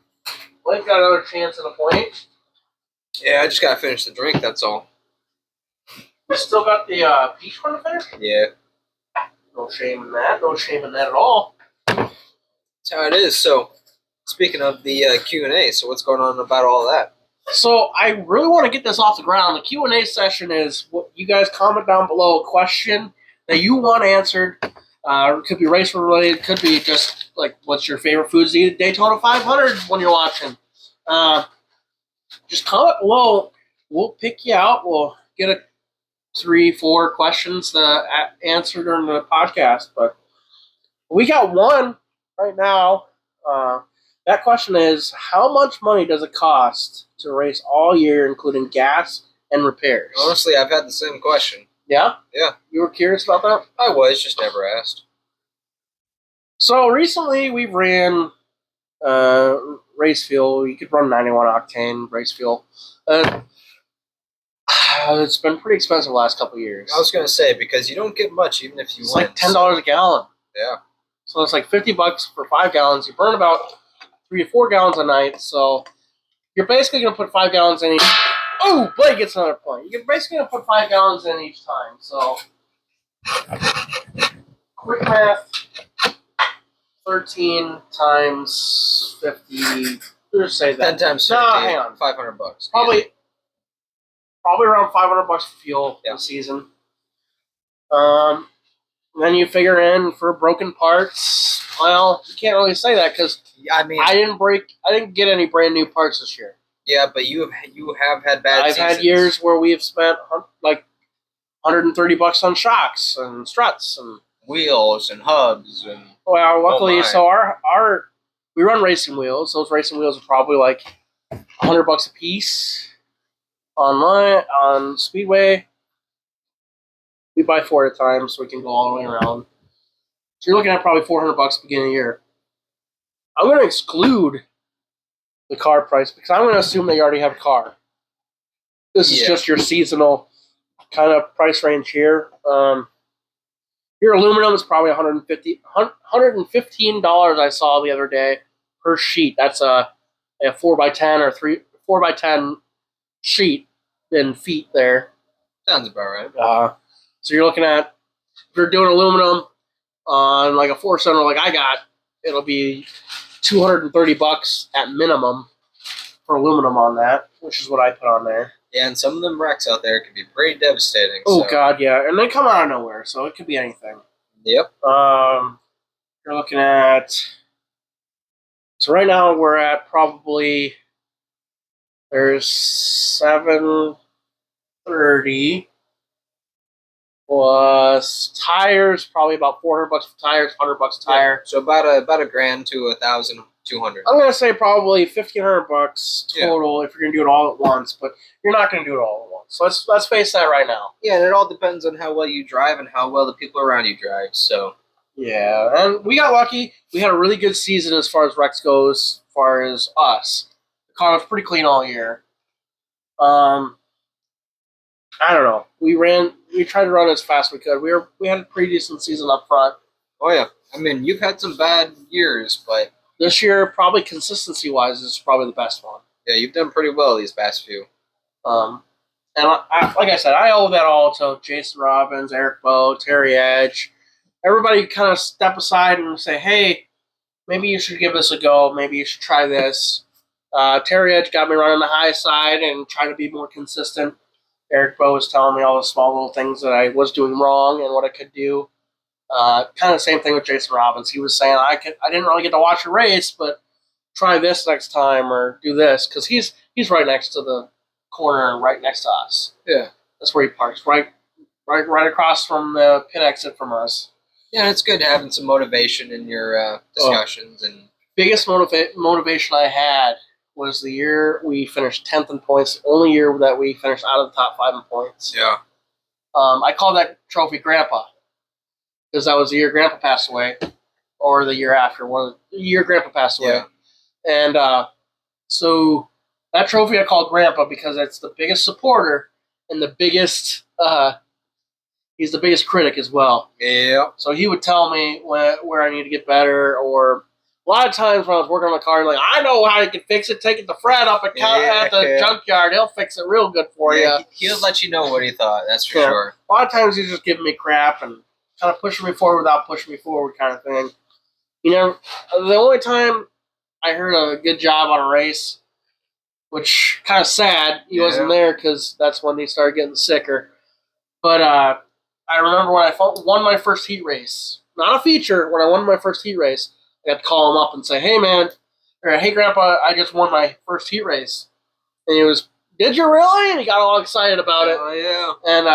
Blake got another chance at a point. Yeah, I just gotta finish the drink. That's all. You still got the peach one to finish? Yeah, No shame in that. No shame in that at all. that's how it is. So, speaking of the Q&A, so what's going on about all that? So I really want to get this off the ground. The Q&A session is what you guys comment down below a question that you want answered. It could be race related. Could be just like what's your favorite foods to eat at Daytona 500 when you're watching. Just comment below. We'll pick you out. We'll get a 3-4 questions answered during the podcast. But we got one right now. That question is, how much money does it cost to race all year, including gas and repairs? Honestly, I've had the same question. Yeah? Yeah. You were curious about that? I was, just never asked. So recently we ran race fuel. You could run 91 octane race fuel. It's been pretty expensive the last couple of years. I was gonna say, because you don't get much even if you It's win. like $10 a gallon. Yeah. So it's like $50 for 5 gallons. You burn about 3 to 4 gallons a night. So you're basically going to put 5 gallons in each. Oh, Blake gets another point. You're basically going to put 5 gallons in each time. So quick math. 13 times 50. Let's say 10 that. times 50, No, hang on. $500. Probably around $500 for fuel Yeah. this season. Then you figure in for broken parts. Well, you can't really say that because Yeah, I mean, I didn't get any brand new parts this year. yeah, but you have had bad I've seasons. had years where we have spent like $130 on shocks and struts and Wheels and hubs and well, luckily, my. so our we run racing wheels. Those racing wheels are probably like $100 a piece online on Speedway. We buy 4 at a time, so we can go all the way around. So you're looking at probably $400 beginning of the year. I'm going to exclude the car price because I'm going to assume that you already have a car. This is Yeah. just your seasonal kind of price range here. Your aluminum is probably $115 I saw the other day per sheet. That's a 4x10 or 4x10 sheet in feet there. Sounds about right. So you're looking at, if you're doing aluminum on like a 4-cylinder like I got, it'll be $230 at minimum for aluminum on that, which is what I put on there. Yeah, and some of them wrecks out there can be pretty devastating. Oh so. God, yeah, and they come out of nowhere, so it could be anything. Yep. You're looking at. So right now we're at probably. There's 730. Plus tires, probably about $400 for tires, $100 a tire. So about a grand to $1,200. I'm gonna say probably $1,500 total if you're gonna do it all at once, but you're not gonna do it all at once. So let's face that right now. Yeah, and it all depends on how well you drive and how well the people around you drive. So Yeah, and we got lucky. We had a really good season as far as Rex goes, as far as us. The car was pretty clean all year. I don't know. We tried to run as fast as we could. We had a pretty decent season up front. oh yeah, I mean you've had some bad years, but This year, probably consistency wise, is probably the best one. yeah, you've done pretty well these past few. And like I said, I owe that all to Jason Robbins, Eric Bowe, Terry Edge. Everybody kind of step aside and say, hey, maybe you should give this a go. Maybe you should try this. Terry Edge got me running the high side and trying to be more consistent. Eric Bowe was telling me all the small little things that I was doing wrong and what I could do. Kind of the same thing with Jason Robbins. He was saying I didn't really get to watch a race, but try this next time or do this because he's right next to the corner, right next to us. Yeah, That's where he parks, right across from the pit exit from us. yeah, it's good having some motivation in your discussions and. Biggest motivation I had was the year we finished 10th in points. The only year that we finished out of the top 5 in points. Yeah. I call that trophy Grandpa because that was the year Grandpa passed away, or the year after. The year Grandpa passed away. Yeah. And so that trophy I call Grandpa because it's the biggest supporter and the biggest. He's the biggest critic as well. Yeah. So he would tell me where I need to get better, or a lot of times when I was working on the car, like, I know how you can fix it. Take it to Fred up at the junkyard. He'll fix it real good for you. He'll let you know what he thought. That's for sure. A lot of times he's just giving me crap and kind of pushing me forward without pushing me forward kind of thing. You know, the only time I heard a good job on a race, which kind of sad, he wasn't there because that's when he started getting sicker. But I remember when I won my first heat race, not a feature, when I won my first heat race, I got to call him up and say, hey, man, or hey, Grandpa, I just won my first heat race. And he was, did you really? And he got all excited about it. Oh, yeah. And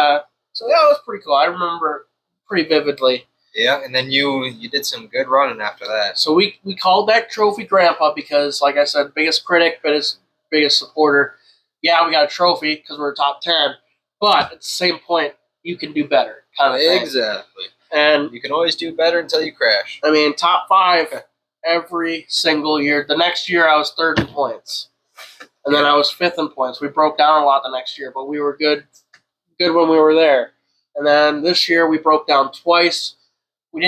so, yeah, it was pretty cool. I remember pretty vividly. Yeah, and then you did some good running after that. So we called that trophy Grandpa because, like I said, biggest critic, biggest supporter. Yeah, we got a trophy because we're top 10. But at the same point, you can do better kind of thing. Exactly. And you can always do better until you crash. I mean, top 5 every single year. The next year, I was 3rd in points. And then I was 5th in points. We broke down a lot the next year, but we were good when we were there. And then this year, we broke down twice. We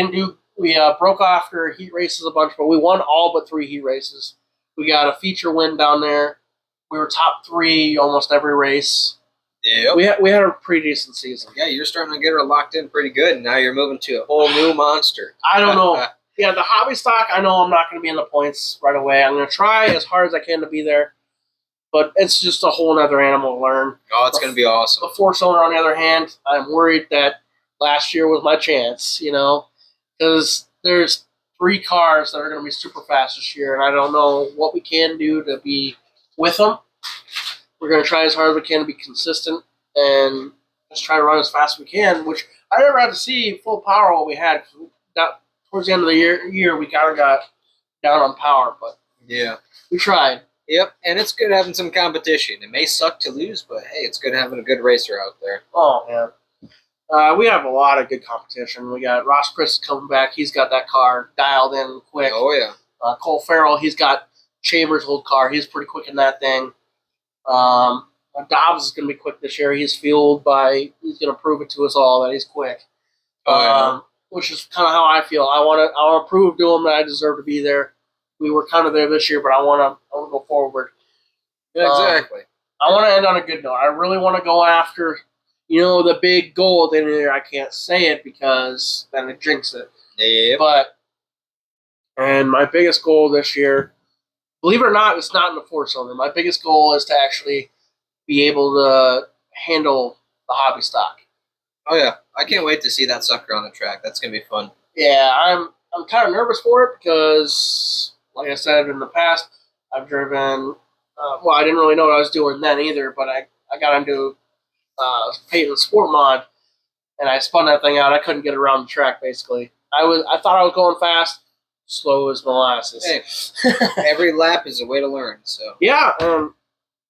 broke after heat races a bunch, but we won all but 3 heat races. We got a feature win down there. We were top 3 almost every race. Yeah, we had a pretty decent season. Yeah, you're starting to get her locked in pretty good, and now you're moving to a whole new monster. I don't know. Yeah, the hobby stock, I know I'm not going to be in the points right away. I'm going to try as hard as I can to be there, but it's just a whole other animal to learn. Oh, it's going to be awesome. The 4-cylinder, on the other hand, I'm worried that last year was my chance, because there's 3 cars that are going to be super fast this year, and I don't know what we can do to be with them. We're going to try as hard as we can to be consistent and just try to run as fast as we can, which I never had to see full power what we had. Towards the end of the year, we kind of got down on power, but yeah, we tried. Yep, and it's good having some competition. It may suck to lose, but hey, it's good having a good racer out there. Oh, yeah. We have a lot of good competition. We got Ross Chris coming back. He's got that car dialed in quick. Oh, yeah. Cole Farrell, he's got Chambers' old car. He's pretty quick in that thing. Dobbs is going to be quick this year. He's going to prove it to us all that he's quick. Which is kind of how I feel. I want to prove to him that I deserve to be there. We were kind of there this year, but I want to go forward. Yeah, exactly. I want to end on a good note. I really want to go after, the big goal at the end of the year. I can't say it because then it jinxes it. Yeah. And my biggest goal this year, believe it or not, it's not in the 4-cylinder. My biggest goal is to actually be able to handle the hobby stock. Oh, yeah. I can't wait to see that sucker on the track. That's going to be fun. Yeah, I'm kind of nervous for it because, like I said in the past, I've driven, I didn't really know what I was doing then either, but I got into Peyton Sport Mod, and I spun that thing out. I couldn't get around the track. Basically, I thought I was going fast, slow as molasses. Hey, every lap is a way to learn. So Yeah,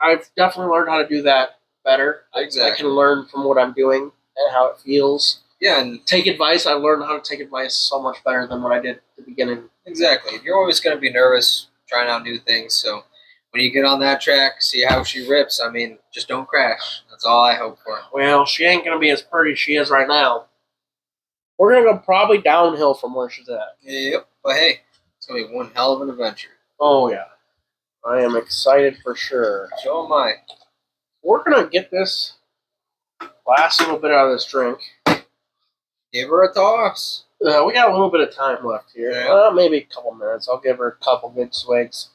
I've definitely learned how to do that better. I Exactly. can learn from what I'm doing and how it feels. yeah, and Take advice. I learned how to take advice so much better than what I did at the beginning. exactly. You're always going to be nervous trying out new things. So when you get on that track, see how she rips. I mean, just don't crash. That's all I hope for. Well, she ain't gonna be as pretty as she is right now. We're gonna go probably downhill from where she's at. Yep. But hey, it's going to be one hell of an adventure. Oh yeah, I am excited for sure. So am I. We're gonna get this last little bit out of this drink. Give her a toss. We got a little bit of time left here. Yeah. Maybe a couple minutes. I'll give her a couple good swigs.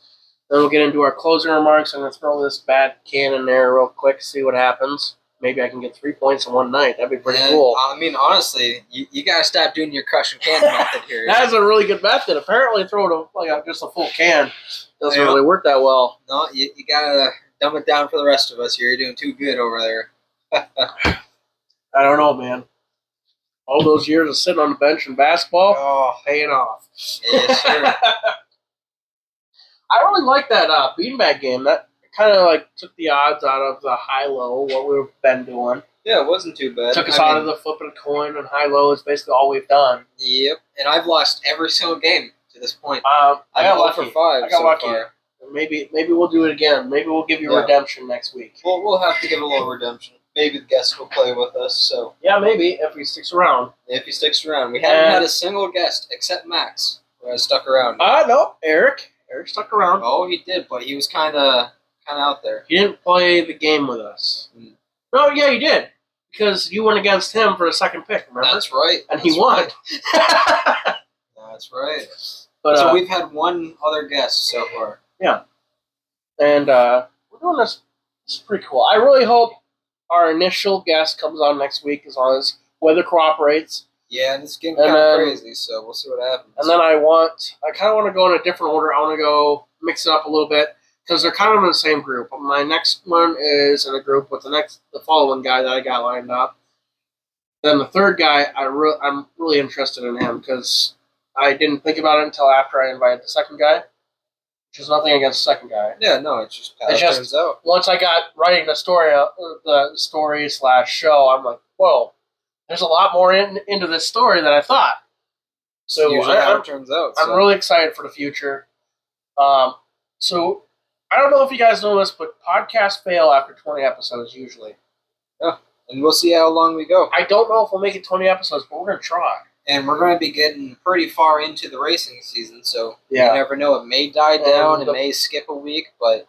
Then we'll get into our closing remarks. I'm gonna throw this bad can in there real quick, see what happens. Maybe I can get 3 points in one night. That'd be pretty And, cool. I mean, honestly, you got to stop doing your crush and can method here. That is a really good method. Apparently, throwing just a full can doesn't Yeah. really work that well. No, you got to dumb it down for the rest of us here. You're doing too good over there. I don't know, man. All those years of sitting on the bench in basketball, Oh, paying off. yes, sir. I really like that beanbag game. That kind of like took the odds out of the high-low, what we've been doing. Yeah, it wasn't too bad. Took us out of the flipping a coin, and high-low is basically all we've done. Yep, and I've lost every single game to this point. I got I'm lucky. 0 for 5 I got so lucky. far. Maybe we'll do it again. Maybe we'll give you Yeah. redemption next week. We'll have to give a little redemption. Maybe the guest will play with us. So Yeah, maybe if he sticks around. if he sticks around, we haven't had a single guest except Max who has stuck around. No, Eric. Eric stuck around. Oh, he did, but he was kind of out there. He didn't play the game with us. Mm. No, yeah, you did. Because you went against him for the second pick, remember? That's right. And he That's won. right. That's right. But So we've had one other guest so far. and we're doing this. It's pretty cool. I really hope our initial guest comes on next week as long as weather cooperates. Yeah, and it's getting And kind of then- crazy, so we'll see what happens. And then I kind of want to go in a different order. I want to go mix it up a little bit because they're kind of in the same group. My next one is in a group with the following guy that I got lined up. Then the third guy, I'm really interested in him because I didn't think about it until after I invited the second guy. Which is nothing against the second guy. Yeah, no, it's just how It's it just- turns out. Once I got writing the story/show, I'm like, whoa, there's a lot more into this story than I thought. So Usually how I'm, it turns out. I'm so. really excited for the future. So I don't know if you guys know this, but podcasts fail after 20 episodes usually. And we'll see how long we go. I don't know if we'll make it 20 episodes, but we're going to try. And we're going to be getting pretty far into the racing season, so Yeah. you never know. It may die down, And it may skip a week, but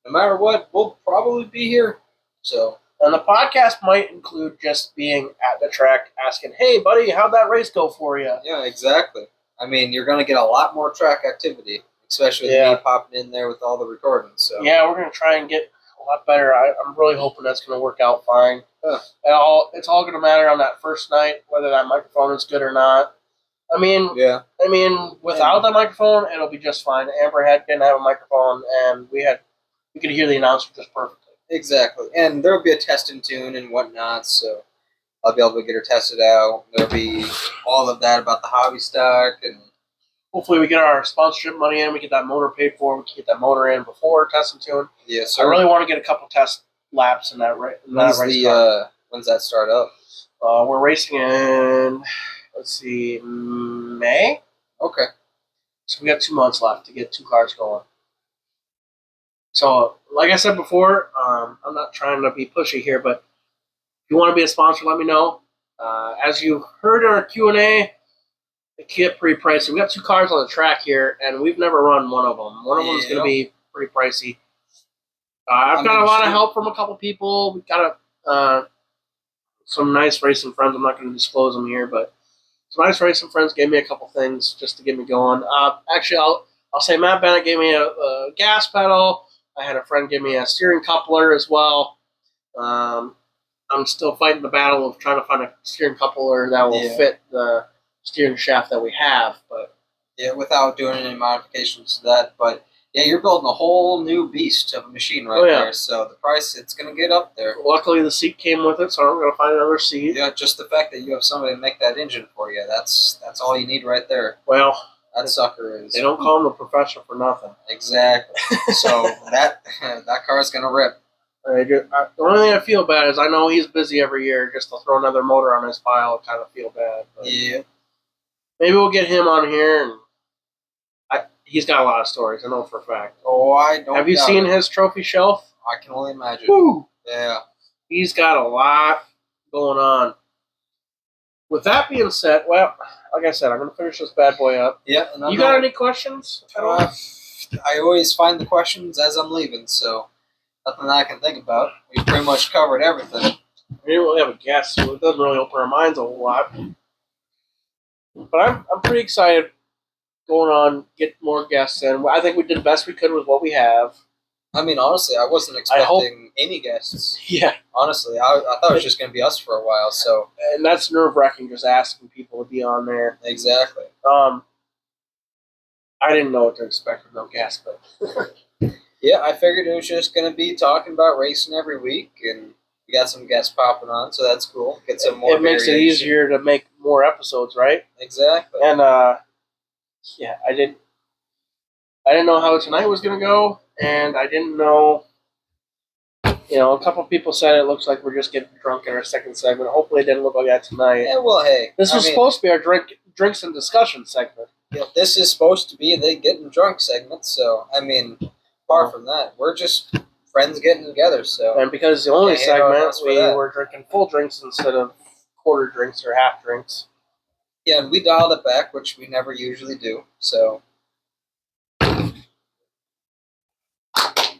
no matter what, we'll probably be here. So, And the podcast might include just being at the track asking, hey, buddy, how'd that race go for you? yeah, exactly. I mean, you're going to get a lot more track activity, especially with Yeah. me popping in there with all the recordings. So, Yeah, we're going to try and get a lot better. I'm really hoping that's going to work out fine. Yeah. It's all going to matter on that first night, whether that microphone is good or not. I mean, yeah. without the microphone, it'll be just fine. Amber didn't have a microphone, and we could hear the announcer just perfectly. Exactly. And there'll be a testing tune and whatnot, so I'll be able to get her tested out. There'll be all of that about the hobby stock and Hopefully, we get our sponsorship money in. We get that motor paid for. We can get that motor in before testing tune. yes, I sir. really want to get a couple test laps in that race. When's that start up? We're racing in, May. Okay. So we got 2 months left to get 2 cars going. So, like I said before, I'm not trying to be pushy here, but if you want to be a sponsor, let me know. As you heard in our Q&A, it can get pretty pricey. We got 2 cars on the track here, and we've never run one of them. One of them is going to be pretty pricey. I've got a lot of help from a couple people. We've got some nice racing friends. I'm not going to disclose them here, but some nice racing friends gave me a couple things just to get me going. Actually, I'll say Matt Bennett gave me a gas pedal. I had a friend give me a steering coupler as well. I'm still fighting the battle of trying to find a steering coupler that will fit the steering shaft that we have. But Yeah, without doing any modifications to that. But Yeah, you're building a whole new beast of a machine right Oh, yeah. there. So the price, it's going to get up there. Luckily, the seat came with it, so I'm going to find another seat. Yeah, just the fact that you have somebody to make that engine for you, that's all you need right there. Well, That sucker is. they don't call him a professor for nothing. Exactly. So that car's going to rip. The only thing I feel bad is I know he's busy every year. Just to throw another motor on his pile, I kind of feel bad. But Yeah. maybe we'll get him on here, and he's got a lot of stories. I know for a fact. Oh, I don't Have you doubt seen it. his trophy shelf? I can only imagine. Woo! Yeah. He's got a lot going on. With that being said, well, like I said, I'm going to finish this bad boy up. Yeah. And You got any questions? I always find the questions as I'm leaving, so nothing that I can think about. We've pretty much covered everything. We didn't really have a guest, so it doesn't really open our minds a whole lot. But I'm pretty excited going on, get more guests in. I think we did the best we could with what we have. I mean, honestly, I wasn't expecting any guests. Yeah. Honestly, I thought it was just going to be us for a while, so. And that's nerve-wracking, just asking people to be on there. Exactly. I didn't know what to expect with no guests, but Yeah, I figured it was just going to be talking about racing every week, and we got some guests popping on, so that's cool. Get some more. it makes it variation. easier to make more episodes, right? Exactly. And yeah, I didn't know how tonight was gonna go, and I didn't know. You know, a couple people said it looks like we're just getting drunk in our second segment. Hopefully, it didn't look like that tonight. Yeah, well, hey. This was supposed to be our drinks and discussion segment. This is supposed to be the getting drunk segment, so, I mean, apart from that, we're just friends getting together, so. And because the only Can't hate on segment us for we that. were drinking full drinks instead of quarter drinks or half drinks. Yeah, and we dialed it back, which we never usually do, so.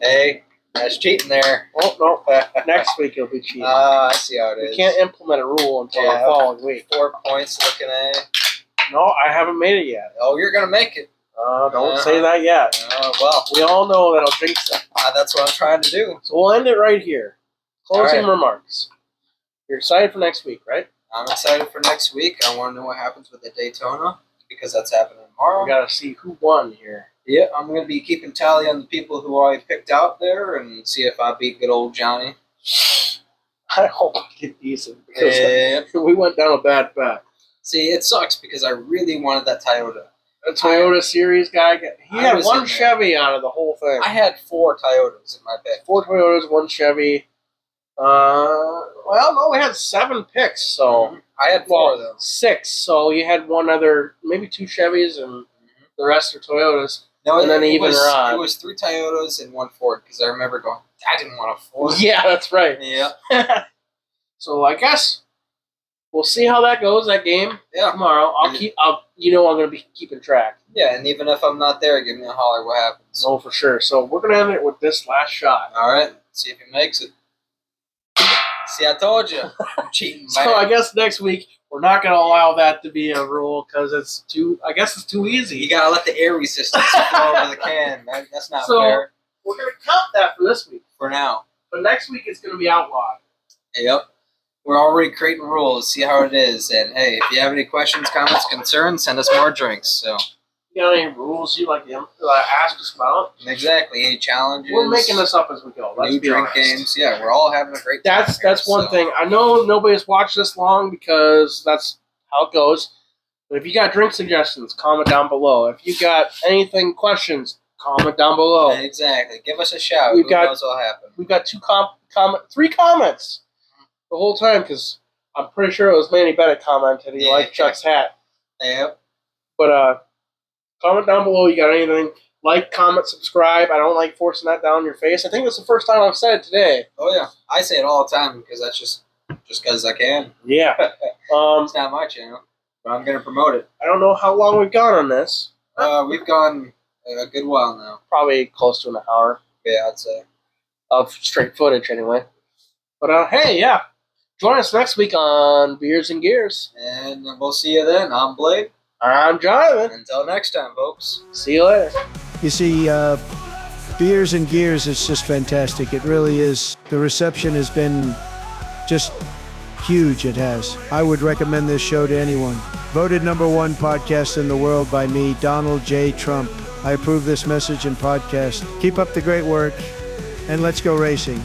Hey, that's cheating there. Oh no! Next week it'll be cheating. I see how it is. We can't implement a rule until Yeah. the following week. 4 points looking at it. No, I haven't made it yet. Oh, you're going to make it. Don't say that yet. Well, We all know that I'll jinx it. that's what I'm trying to do. So we'll end it right here. Closing All right. remarks. You're excited for next week, right? I'm excited for next week. I want to know what happens with the Daytona, because that's happening tomorrow. We gotta see who won here. Yeah, I'm going to be keeping tally on the people who I picked out there and see if I beat good old Johnny. I hope I get decent because Yeah. we went down a bad path. See, it sucks because I really wanted that Toyota. A Toyota Series guy, he I had was one in there. Chevy out of the whole thing. I had 4 Toyotas in my pick. 4 Toyotas, 1 Chevy. Well, no, we had 7 picks, so I had 4 of them. 6. So you had one other, maybe 2 Chevys, and the rest are Toyotas. No, And then even was, Rod. it was 3 Toyotas and 1 Ford because I remember going, I didn't want a Ford. Yeah, that's right. Yeah. So I guess we'll see how that goes. That game Yeah. tomorrow. I'm gonna be keeping track. Yeah, and even if I'm not there, give me a holler what happens. Oh, for sure. So we're gonna end it with this last shot. All right, see if he makes it. See, I told you. I'm cheating, man. So I guess next week we're not gonna allow that to be a rule because it's too. I guess it's too easy. You gotta let the air resistance flow over the can. That's not So- fair We're gonna count that for this week, for now. but next week it's gonna be outlawed. Yep. We're already creating rules. See how it is. And hey, if you have any questions, comments, concerns, send us more drinks. So You got any rules you like to ask us about? exactly, any challenges? We're making this up as we go. Let's new be drink honest. games. Yeah, we're all having a great time. That's here, one so. thing. I know nobody's watched this long because that's how it goes. But if you got drink suggestions, comment down below. If you got anything, questions, comment down below. Exactly. Give us a shout. We've Who got- knows what'll happen? We've got 3 comments the whole time because I'm pretty sure it was Manny Bennett commented he Yeah. liked Chuck's hat. Yep. But comment down below. You got anything? Like, comment, subscribe. I don't like forcing that down your face. I think it's the first time I've said it today. Oh yeah, I say it all the time because that's just because I can. Yeah. It's not my channel, but I'm gonna promote it. I don't know how long we've gone on this. We've gone a good while now. Probably close to an hour Yeah, I'd say. of straight footage, anyway. But hey, yeah. Join us next week on Beers and Gears. And we'll see you then. I'm Blade. I'm Jonathan. Until next time, folks. See you later. You see, Beers and Gears is just fantastic. It really is. The reception has been just huge. It has. I would recommend this show to anyone. Voted #1 podcast in the world by me, Donald J. Trump. I approve this message and podcast. Keep up the great work, and let's go racing.